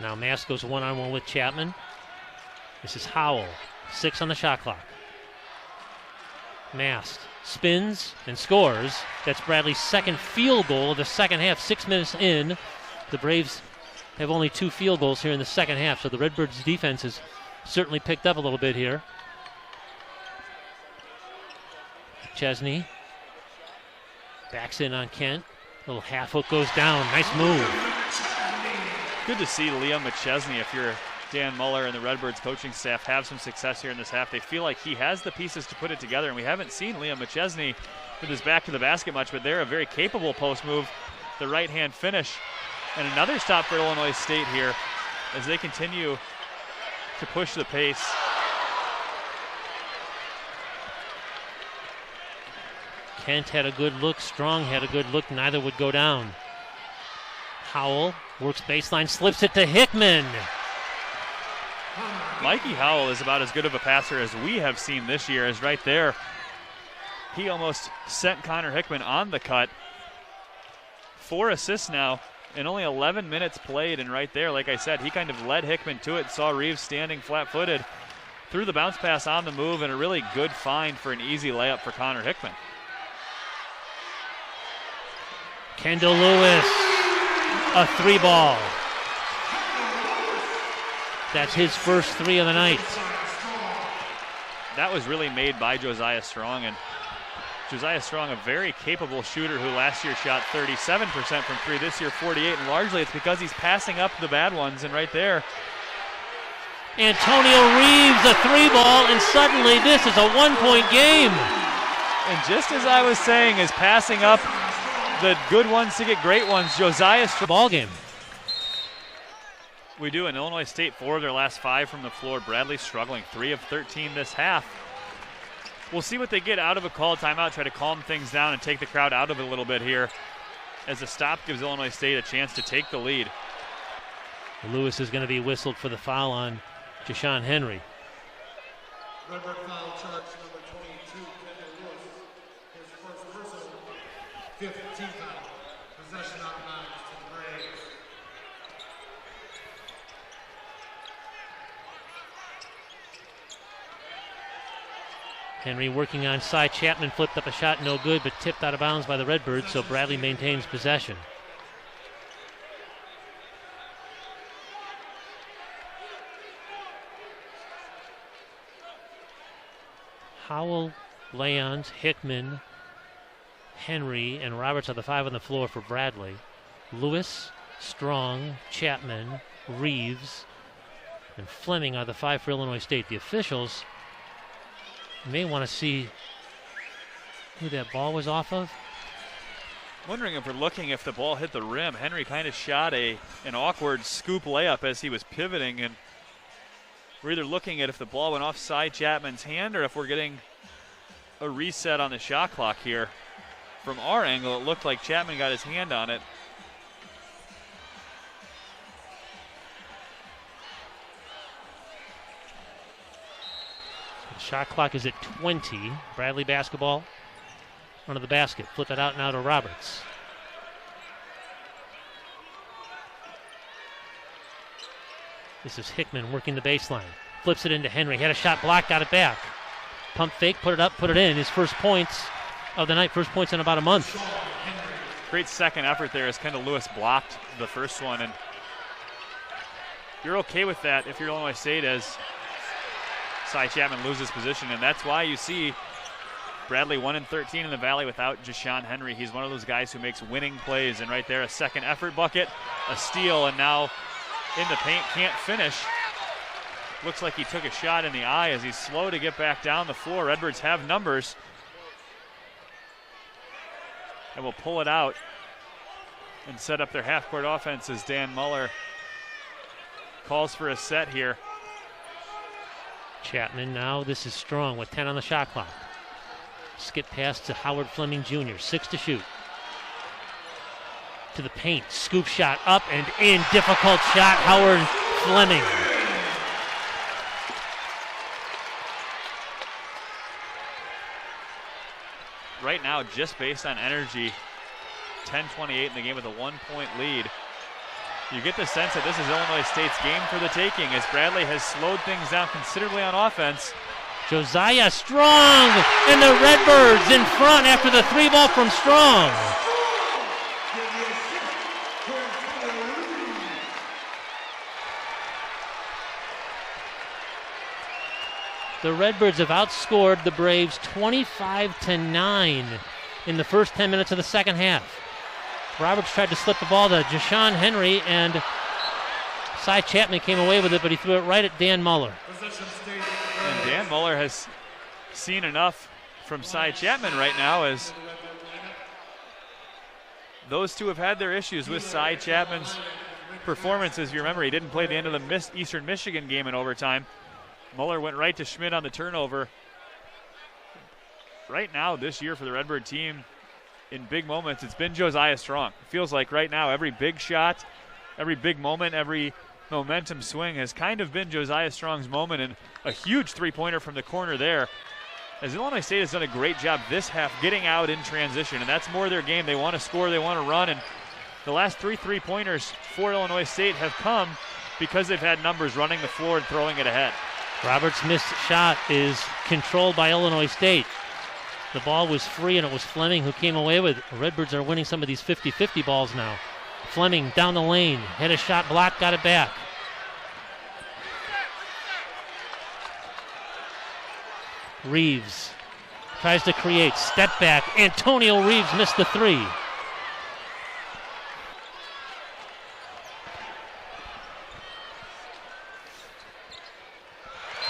Now Mast goes one-on-one with Chapman. This is Howell, 6 on the shot clock. Mast spins and scores. That's Bradley's second field goal of the second half. 6 minutes in, the Braves have only 2 field goals here in the second half, so the Redbirds' defense has certainly picked up a little bit here. Chesney backs in on Kent. Little half hook goes down. Nice move. Good to see Liam McChesney, if you're Dan Muller and the Redbirds coaching staff, have some success here in this half. They feel like he has the pieces to put it together, and we haven't seen Liam McChesney with his back to the basket much, but they're a very capable post move. The right-hand finish. And another stop for Illinois State here as they continue to push the pace. Kent had a good look. Strong had a good look. Neither would go down. Howell works baseline, slips it to Hickman. Mikey Howell is about as good of a passer as we have seen this year, as right there, he almost sent Connor Hickman on the cut. 4 assists now in only 11 minutes played, and right there, like I said, he kind of led Hickman to it, saw Reeves standing flat-footed, threw the bounce pass on the move, and a really good find for an easy layup for Connor Hickman. Kendall Lewis, a 3-ball. That's his first 3 of the night. That was really made by Josiah Strong, and Josiah Strong, a very capable shooter who last year shot 37% from 3, this year 48, and largely it's because he's passing up the bad ones, and right there. Antonio Reeves, a 3-ball, and suddenly this is a 1-point game. And just as I was saying, is passing up the good ones to get great ones. Josiah Strong. Ball game. We do, in Illinois State, 4 of their last 5 from the floor. Bradley struggling, 3 of 13 this half. We'll see what they get out of a call timeout, try to calm things down and take the crowd out of it a little bit here, as the stop gives Illinois State a chance to take the lead. Lewis is going to be whistled for the foul on Jashawn Henry. Redbird foul charge number 22, Kendall Lewis. His first personal, 5th team foul. Possession out of bounds to the Braves. Henry working on side. Chapman flipped up a shot, no good, but tipped out of bounds by the Redbirds, so Bradley maintains possession. Powell, Leons, Hickman, Henry, and Roberts are the 5 on the floor for Bradley. Lewis, Strong, Chapman, Reeves, and Fleming are the 5 for Illinois State. The officials may want to see who that ball was off of. Wondering if we're looking if the ball hit the rim. Henry kind of shot an awkward scoop layup as he was pivoting, and we're either looking at if the ball went off Cy Chapman's hand or if we're getting a reset on the shot clock here. From our angle, it looked like Chapman got his hand on it. The shot clock is at 20. Bradley basketball. Front of the basket. Flip it out now to Roberts. This is Hickman working the baseline. Flips it into Henry. Had a shot blocked, got it back. Pump fake, put it up, put it in. His first points of the night, first points in about a month. Great second effort there as Kendall Lewis blocked the first one. And you're okay with that if you're Illinois State as Cy Chapman loses position. And that's why you see Bradley 1-13 in the Valley without Jashawn Henry. He's one of those guys who makes winning plays. And right there, a second effort bucket, a steal, and now in the paint, can't finish. Looks like he took a shot in the eye as he's slow to get back down the floor. Redbirds have numbers. And will pull it out and set up their half-court offense as Dan Muller calls for a set here. Chapman now, this is Strong with 10 on the shot clock. Skip pass to Howard Fleming Jr., 6 to shoot. To the paint, scoop shot up and in, difficult shot, Howard Fleming. Right now, just based on energy, 10-28 in the game with a 1-point lead. You get the sense that this is Illinois State's game for the taking as Bradley has slowed things down considerably on offense. Josiah Strong and the Redbirds in front after the 3-ball from Strong. The Redbirds have outscored the Braves 25-9 in the first 10 minutes of the second half. Roberts tried to slip the ball to Jashawn Henry, and Cy Chapman came away with it, but he threw it right at Dan Muller. And Dan Muller has seen enough from Cy Chapman right now as those two have had their issues with Cy Chapman's performance. As you remember, he didn't play the end of the Eastern Michigan game in overtime. Muller went right to Schmidt on the turnover. Right now, this year for the Redbird team, in big moments, it's been Josiah Strong. It feels like right now every big shot, every big moment, every momentum swing has kind of been Josiah Strong's moment, and a huge three-pointer from the corner there. As Illinois State has done a great job this half getting out in transition, and that's more their game. They want to score, they want to run, and the last three-pointers for Illinois State have come because they've had numbers running the floor and throwing it ahead. Roberts' missed shot is controlled by Illinois State. The ball was free, and it was Fleming who came away with it. The Redbirds are winning some of these 50-50 balls now. Fleming down the lane, had a shot blocked, got it back. Reeves tries to create, step back. Antonio Reeves missed the 3.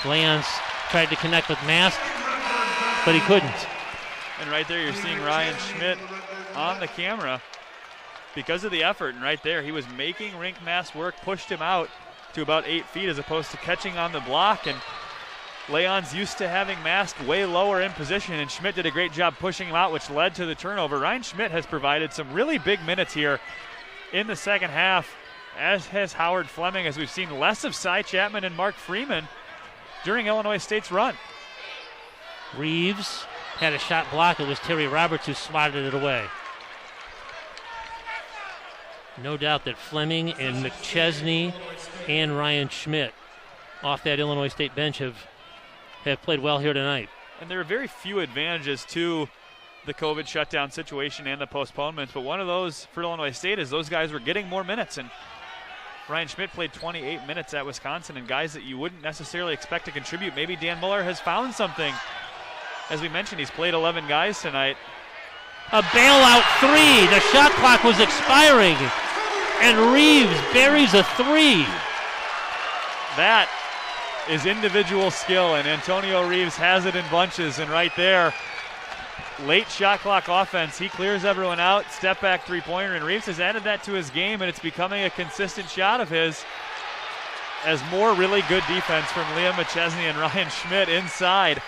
Leons tried to connect with Mast, but he couldn't. And right there you're seeing Ryan Schmidt on the camera because of the effort. And right there he was making Rink Mast work, pushed him out to about 8 feet as opposed to catching on the block. And Leon's used to having Mast way lower in position, and Schmidt did a great job pushing him out, which led to the turnover. Ryan Schmidt has provided some really big minutes here in the second half, as has Howard Fleming, as we've seen less of Cy Chapman and Mark Freeman during Illinois State's run. Reeves had a shot blocked. It was Terry Roberts who swatted it away. No doubt that Fleming and McChesney and Ryan Schmidt off that Illinois State bench have played well here tonight. And there are very few advantages to the COVID shutdown situation and the postponements, but one of those for Illinois State is those guys were getting more minutes, and Ryan Schmidt played 28 minutes at Wisconsin, and guys that you wouldn't necessarily expect to contribute. Maybe Dan Muller has found something As we mentioned, he's played 11 guys tonight. A bailout three. The shot clock was expiring, and Reeves buries a three. That is individual skill, and Antonio Reeves has it in bunches, and right there, late shot clock offense. He clears everyone out, step back three-pointer, and Reeves has added that to his game, and it's becoming a consistent shot of his as more really good defense from Liam McChesney and Ryan Schmidt inside.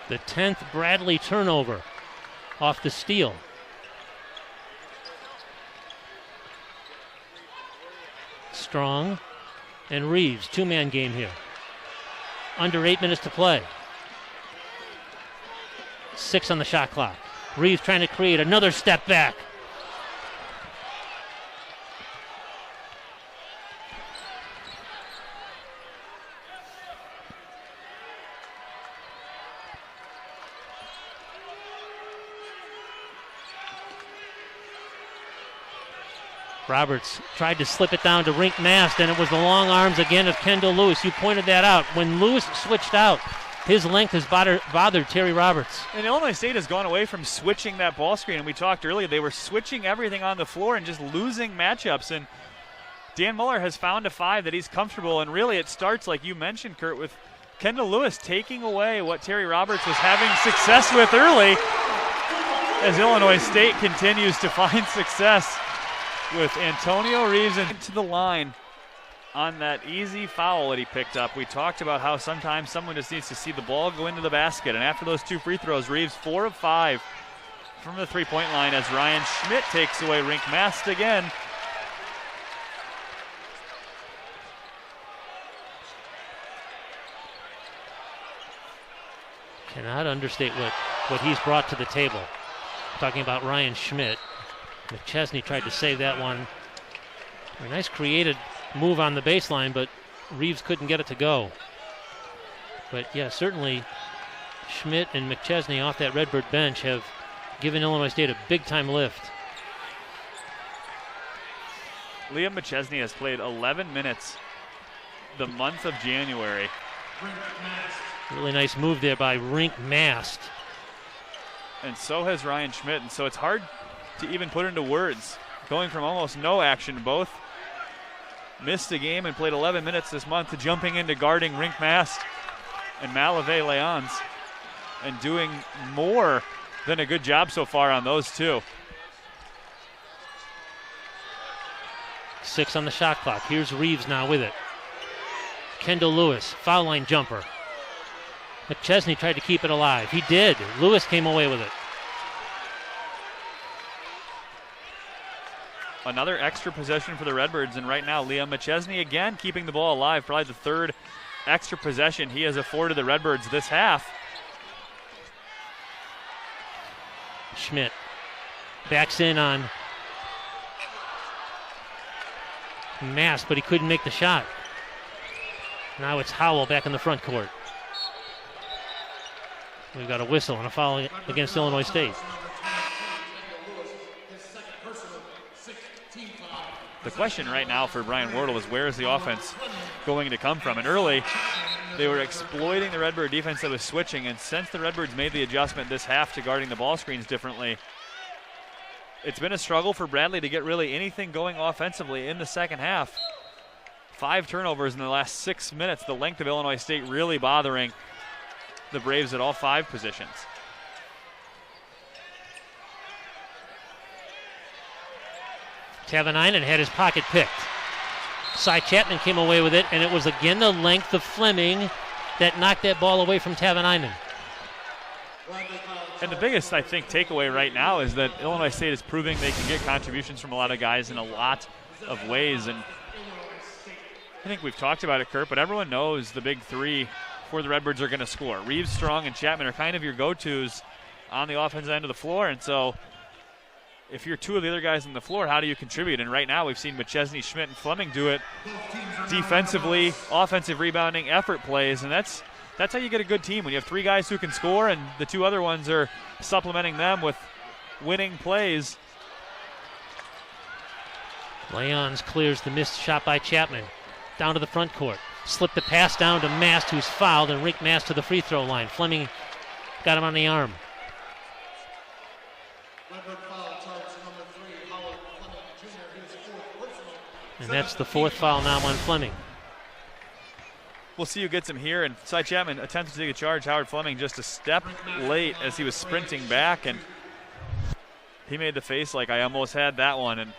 The 10th Bradley turnover off the steal. Strong and Reeves, two-man game here. Under 8 minutes to play. 6 on the shot clock. Reeves trying to create another step back. Roberts tried to slip it down to Rink Mast, and it was the long arms again of Kendall Lewis. You pointed that out. When Lewis switched out, his length has bothered Terry Roberts. And Illinois State has gone away from switching that ball screen. And we talked earlier, they were switching everything on the floor and just losing matchups. And Dan Muller has found a 5 that he's comfortable. And really it starts, like you mentioned, Kurt, with Kendall Lewis taking away what Terry Roberts was having success with early, as Illinois State continues to find success with Antonio Reeves into the line on that easy foul that he picked up. We talked about how sometimes someone just needs to see the ball go into the basket. And after those 2 free throws, Reeves 4 of 5 from the three-point line as Ryan Schmidt takes away Rink Mast again. Cannot understate what he's brought to the table. Talking about Ryan Schmidt. McChesney tried to save that one. A nice created move on the baseline, but Reeves couldn't get it to go. But yeah, certainly Schmidt and McChesney off that Redbird bench have given Illinois State a big-time lift. Liam McChesney has played 11 minutes the month of January. Really nice move there by Rink Mast. And so has Ryan Schmidt, and so it's hard to even put into words. Going from almost no action, both missed a game and played 11 minutes this month, to jumping into guarding Rink Mast and Malave Leons and doing more than a good job so far on those two. 6 on the shot clock. Here's Reeves now with it. Kendall Lewis, foul line jumper. McChesney tried to keep it alive. He did. Lewis came away with it. Another extra possession for the Redbirds, and right now Liam McChesney again keeping the ball alive. Probably the 3rd extra possession he has afforded the Redbirds this half. Schmidt backs in on Mast, but he couldn't make the shot. Now it's Howell back in the front court. We've got a whistle and a foul against Illinois State. The question right now for Brian Wardle is, where is the offense going to come from? And early, they were exploiting the Redbird defense that was switching, and since the Redbirds made the adjustment this half to guarding the ball screens differently, it's been a struggle for Bradley to get really anything going offensively in the second half. 5 turnovers in the last 6 minutes, the length of Illinois State really bothering the Braves at all 5 positions. Tavanainen had his pocket picked. Cy Chapman came away with it, and it was again the length of Fleming that knocked that ball away from Tavanainen. And the biggest, I think, takeaway right now is that Illinois State is proving they can get contributions from a lot of guys in a lot of ways. And I think we've talked about it, Kurt, but everyone knows the big 3 for the Redbirds are going to score. Reeves, Strong, and Chapman are kind of your go-tos on the offensive end of the floor, and so if you're 2 of the other guys on the floor, how do you contribute? And right now we've seen McChesney, Schmidt, and Fleming do it defensively, offensive rebounding, effort plays, and that's how you get a good team, when you have 3 guys who can score and the 2 other ones are supplementing them with winning plays. Leons clears the missed shot by Chapman. Down to the front court. slipped the pass down to Mast, who's fouled, and Rink Mast to the free throw line. Fleming got him on the arm. And that's the fourth foul now on Fleming. We'll see who gets him here. And Cy Chapman attempted to take a charge. Howard Fleming just a step late as he was sprinting back, and he made the face like I almost had that one. And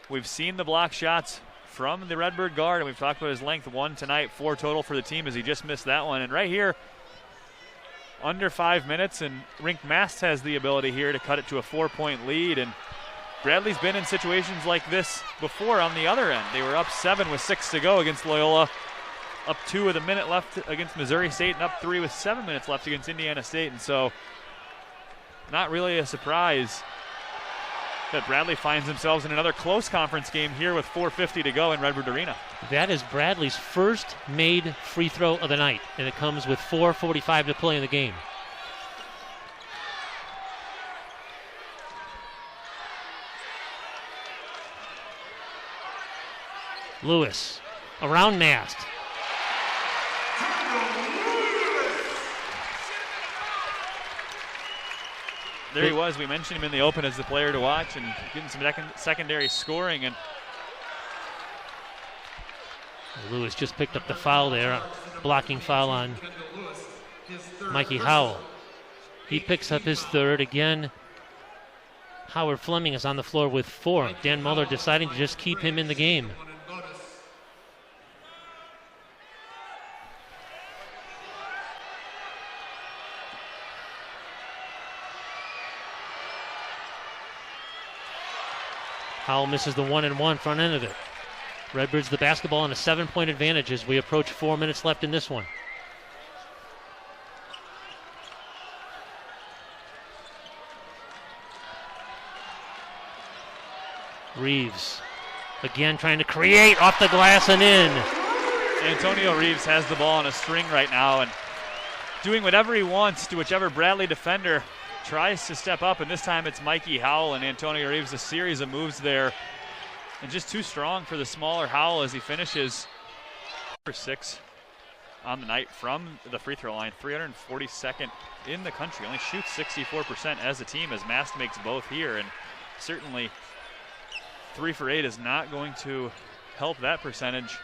we've seen the block shots from the Redbird guard, and we've talked about his length. 1 tonight, 4 total for the team as he just missed that one. And right here, under 5 minutes, and Rink Mast has the ability here to cut it to a 4-point lead. And Bradley's been in situations like this before on the other end. They were up 7 with 6 to go against Loyola, up 2 with a minute left against Missouri State, and up 3 with 7 minutes left against Indiana State. And so not really a surprise that Bradley finds themselves in another close conference game here with 4:50 to go in Redbird Arena. That is Bradley's first made free throw of the night, and it comes with 4:45 to play in the game. Lewis around Mast. There he was. We mentioned him in the open as the player to watch and getting some secondary scoring. And Lewis just picked up the foul there, blocking foul on Mikey Howell. He picks up his third. Again, Howard Fleming is on the floor with 4. Dan Muller deciding to just keep him in the game. Howell misses the 1-and-1 front end of it. Redbirds the basketball on a 7-point advantage as we approach 4 minutes left in this one. Reeves again trying to create off the glass and in. Antonio Reeves has the ball on a string right now and doing whatever he wants to whichever Bradley defender tries to step up, and this time it's Mikey Howell, and Antonio Reeves a series of moves there, and just too strong for the smaller Howell as he finishes for 6 on the night from the free throw line. 342nd in the country, only shoots 64% as a team as Mast makes both here, and certainly 3 for 8 is not going to help that percentage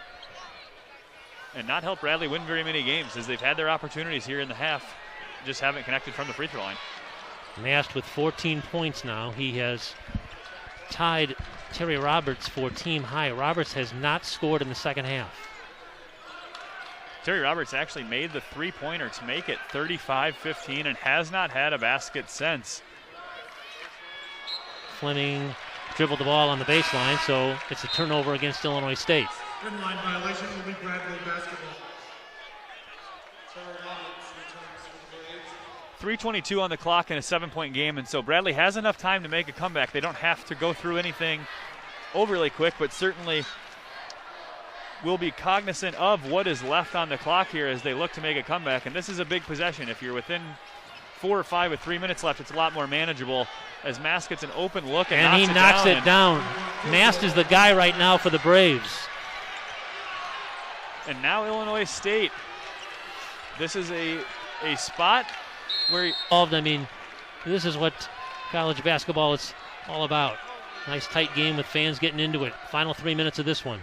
and not help Bradley win very many games as they've had their opportunities here in the half, just haven't connected from the free throw line. Mast with 14 points now. He has tied Terry Roberts for team high. Roberts has not scored in the second half. Terry Roberts actually made the three-pointer to make it 35-15 and has not had a basket since. Fleming dribbled the ball on the baseline, so it's a turnover against Illinois State. Line violation will be Bradley basketball. Terry Roberts returns for the Braves. 3:22 on the clock in a 7-point game, and so Bradley has enough time to make a comeback. They don't have to go through anything overly quick, but certainly will be cognizant of what is left on the clock here as they look to make a comeback. And this is a big possession. If you're within 4 or 5 with 3 minutes left, it's a lot more manageable as Mast gets an open look and he knocks it down. Mast is the guy right now for the Braves. And now Illinois State. This is a spot where I mean, this is what college basketball is all about. Nice tight game with fans getting into it. Final 3 minutes of this one.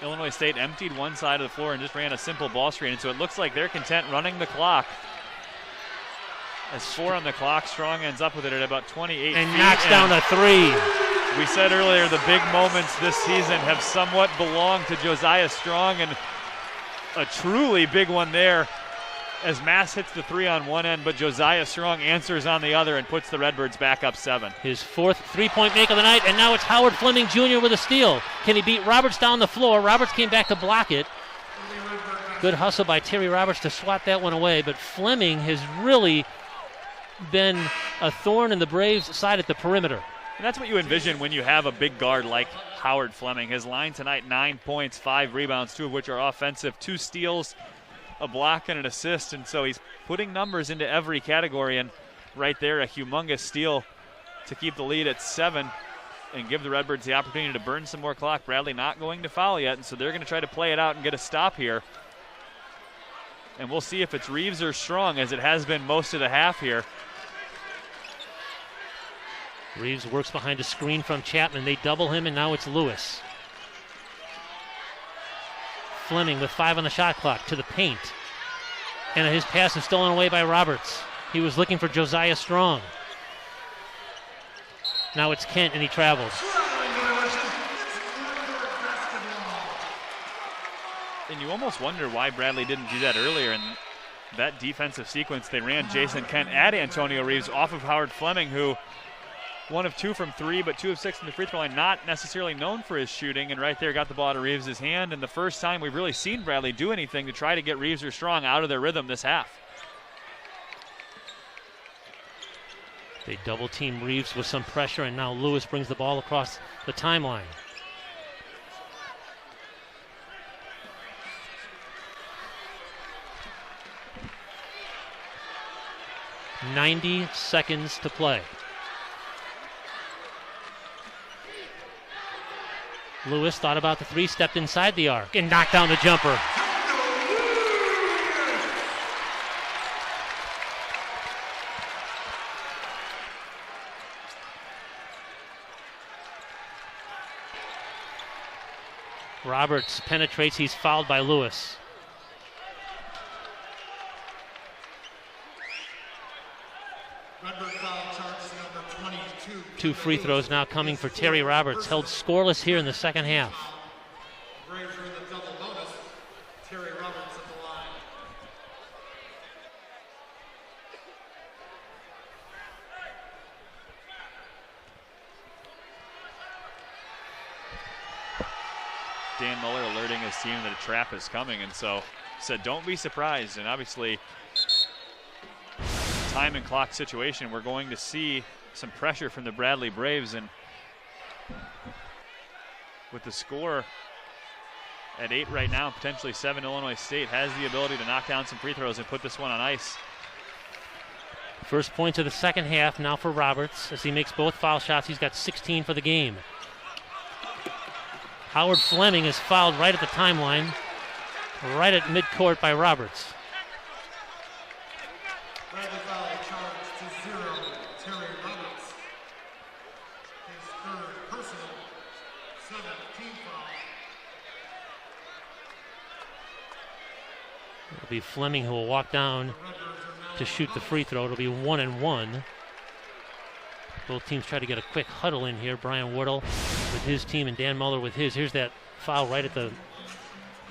Illinois State emptied one side of the floor and just ran a simple ball screen, and so it looks like they're content running the clock. As 4 on the clock, Strong ends up with it at about 28 and feet. Knocks down a 3. We said earlier the big moments this season have somewhat belonged to Josiah Strong, and a truly big one there as Mast hits the 3 on one end, but Josiah Strong answers on the other and puts the Redbirds back up 7. His 4th 3-point make of the night, and now it's Howard Fleming Jr. with a steal. Can he beat Roberts down the floor? Roberts came back to block it. Good hustle by Terry Roberts to swat that one away, but Fleming has really been a thorn in the Braves' side at the perimeter. And that's what you envision when you have a big guard like Howard Fleming. His line tonight, 9 points, 5 rebounds, 2 of which are offensive, 2 steals, a block, and an assist. And so he's putting numbers into every category. And right there, a humongous steal to keep the lead at 7. and give the Redbirds the opportunity to burn some more clock. Bradley not going to foul yet, and so they're going to try to play it out and get a stop here. And we'll see if it's Reeves or Strong, as it has been most of the half here. Reeves works behind a screen from Chapman. They double him, and now it's Lewis. Fleming with 5 on the shot clock to the paint. And his pass is stolen away by Roberts. He was looking for Josiah Strong. Now it's Kent, and he travels. And you almost wonder why Bradley didn't do that earlier. In that defensive sequence, they ran Jason Kent at Antonio Reeves off of Howard Fleming, who 1 of 2 from 3, but 2 of 6 from the free throw line, not necessarily known for his shooting, and right there got the ball to Reeves' hand. And the first time we've really seen Bradley do anything to try to get Reeves or Strong out of their rhythm this half. They double team Reeves with some pressure, and now Lewis brings the ball across the timeline. "90 seconds to play." Lewis thought about the 3, stepped inside the arc, and knocked down the jumper. Roberts penetrates, he's fouled by Lewis. Redbird foul charge number 22. 2 free throws now coming for Terry Roberts, held scoreless here in the second half. Braves are in the double bonus. Terry Roberts at the line. Dan Muller alerting his team that a trap is coming, and so said don't be surprised. And obviously, time and clock situation, we're going to see some pressure from the Bradley Braves, and with the score at 8 right now, potentially 7, Illinois State has the ability to knock down some free throws and put this one on ice. First points of the second half now for Roberts as he makes both foul shots. He's got 16 for the game. Howard Fleming is fouled right at the timeline, right at midcourt by Roberts. Bradley foul charge to 0. Terry Roberts. His 3rd personal. 7th team foul. It'll be Fleming who will walk down to shoot the free throw. It'll be 1-1. Both teams try to get a quick huddle in here. Brian Wardle with his team and Dan Muller with his. Here's that foul right at the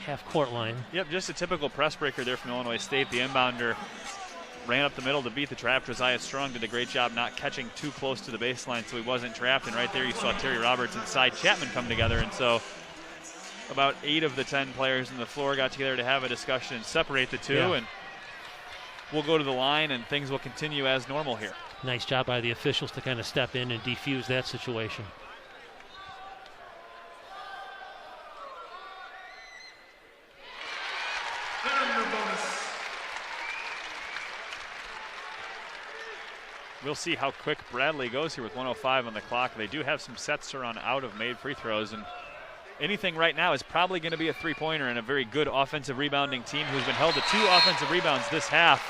half-court line. Yep, just a typical press breaker there from Illinois State. The inbounder ran up the middle to beat the trap. Josiah Strong did a great job not catching too close to the baseline, so he wasn't trapped. And right there you saw Terry Roberts and Cy Chapman come together. And so about 8 of the 10 players on the floor got together to have a discussion and separate the two. Yeah. And we'll go to the line, and things will continue as normal here. Nice job by the officials to kind of step in and defuse that situation. We'll see how quick Bradley goes here with 1:05 on the clock. They do have some sets to run out of made free throws, and anything right now is probably going to be a three-pointer, and a very good offensive rebounding team who's been held to 2 offensive rebounds this half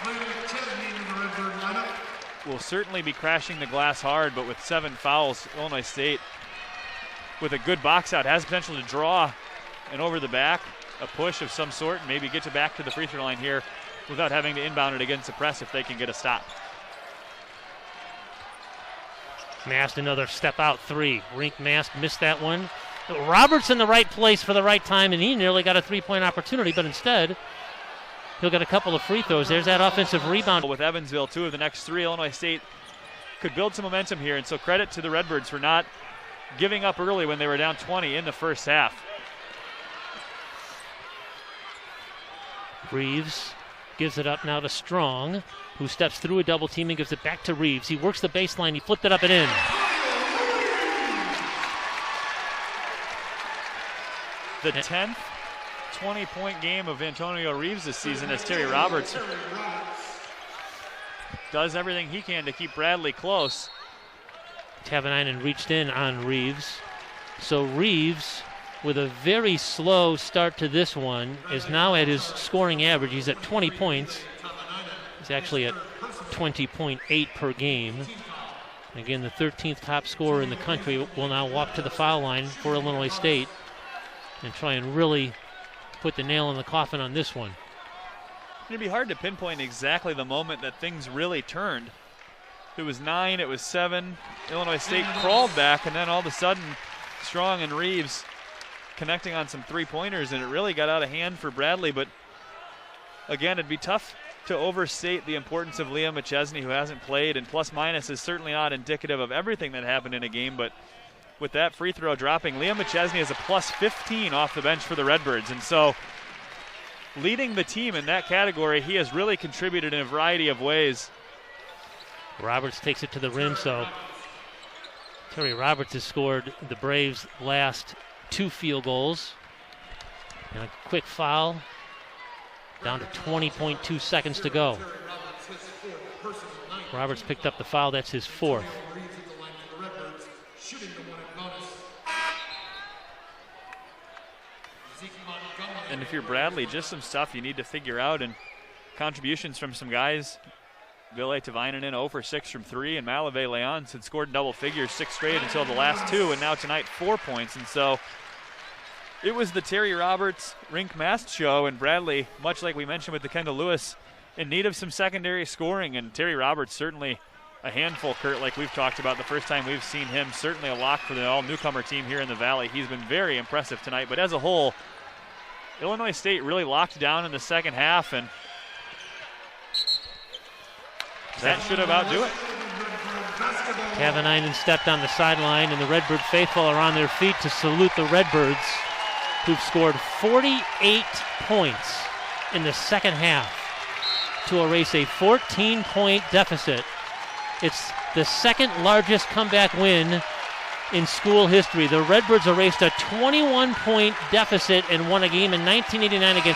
will certainly be crashing the glass hard. But with 7 fouls, Illinois State, with a good box out, has potential to draw an over the back, a push of some sort, and maybe get back to the free throw line here without having to inbound it against the press if they can get a stop. Mast another step out 3. Rink Mast missed that one. Roberts in the right place for the right time, and he nearly got a 3-point opportunity, but instead he'll get a couple of free throws. There's that offensive rebound. With Evansville, 2 of the next 3, Illinois State could build some momentum here, and so credit to the Redbirds for not giving up early when they were down 20 in the first half. Reeves gives it up now to Strong, who steps through a double team and gives it back to Reeves. He works the baseline, he flipped it up and in. The 10th 20-point game of Antonio Reeves this season as Terry Roberts does everything he can to keep Bradley close. Tavanainen reached in on Reeves. So Reeves, with a very slow start to this one, is now at his scoring average. He's at 20 points. He's actually at 20.8 per game. Again, the 13th top scorer in the country will now walk to the foul line for Illinois State and try and really put the nail in the coffin on this one. It'd be hard to pinpoint exactly the moment that things really turned. It was 9, it was 7. Illinois State crawled back, and then all of a sudden, Strong and Reeves connecting on some three-pointers, and it really got out of hand for Bradley. But again, it'd be tough to overstate the importance of Liam McChesney, who hasn't played, and plus-minus is certainly not indicative of everything that happened in a game, but with that free throw dropping, Liam McChesney is a plus 15 off the bench for the Redbirds, and so leading the team in that category, he has really contributed in a variety of ways. Roberts takes it to the rim, so Terry Roberts has scored the Braves' last 2 field goals. And a quick foul. Down to 20.2 seconds to go. Roberts picked up the foul. That's his 4th. And if you're Bradley, just some stuff you need to figure out, and contributions from some guys. Ville Tavainen 0 for 6 from 3, and Malave Leons had scored double figures 6 straight until the last 2, and now tonight 4 points. And so it was the Terry Roberts Rink Mast show, and Bradley, much like we mentioned with the Kendall Lewis, in need of some secondary scoring, and Terry Roberts certainly a handful, Kurt, like we've talked about the first time we've seen him, certainly a lock for the all-newcomer team here in the Valley. He's been very impressive tonight, but as a whole, Illinois State really locked down in the second half, and that should about do it. Tavanainen stepped on the sideline, and the Redbird faithful are on their feet to salute the Redbirds, who've scored 48 points in the second half to erase a 14-point deficit. It's the second largest comeback win in school history. The Redbirds erased a 21-point deficit and won a game in 1989 against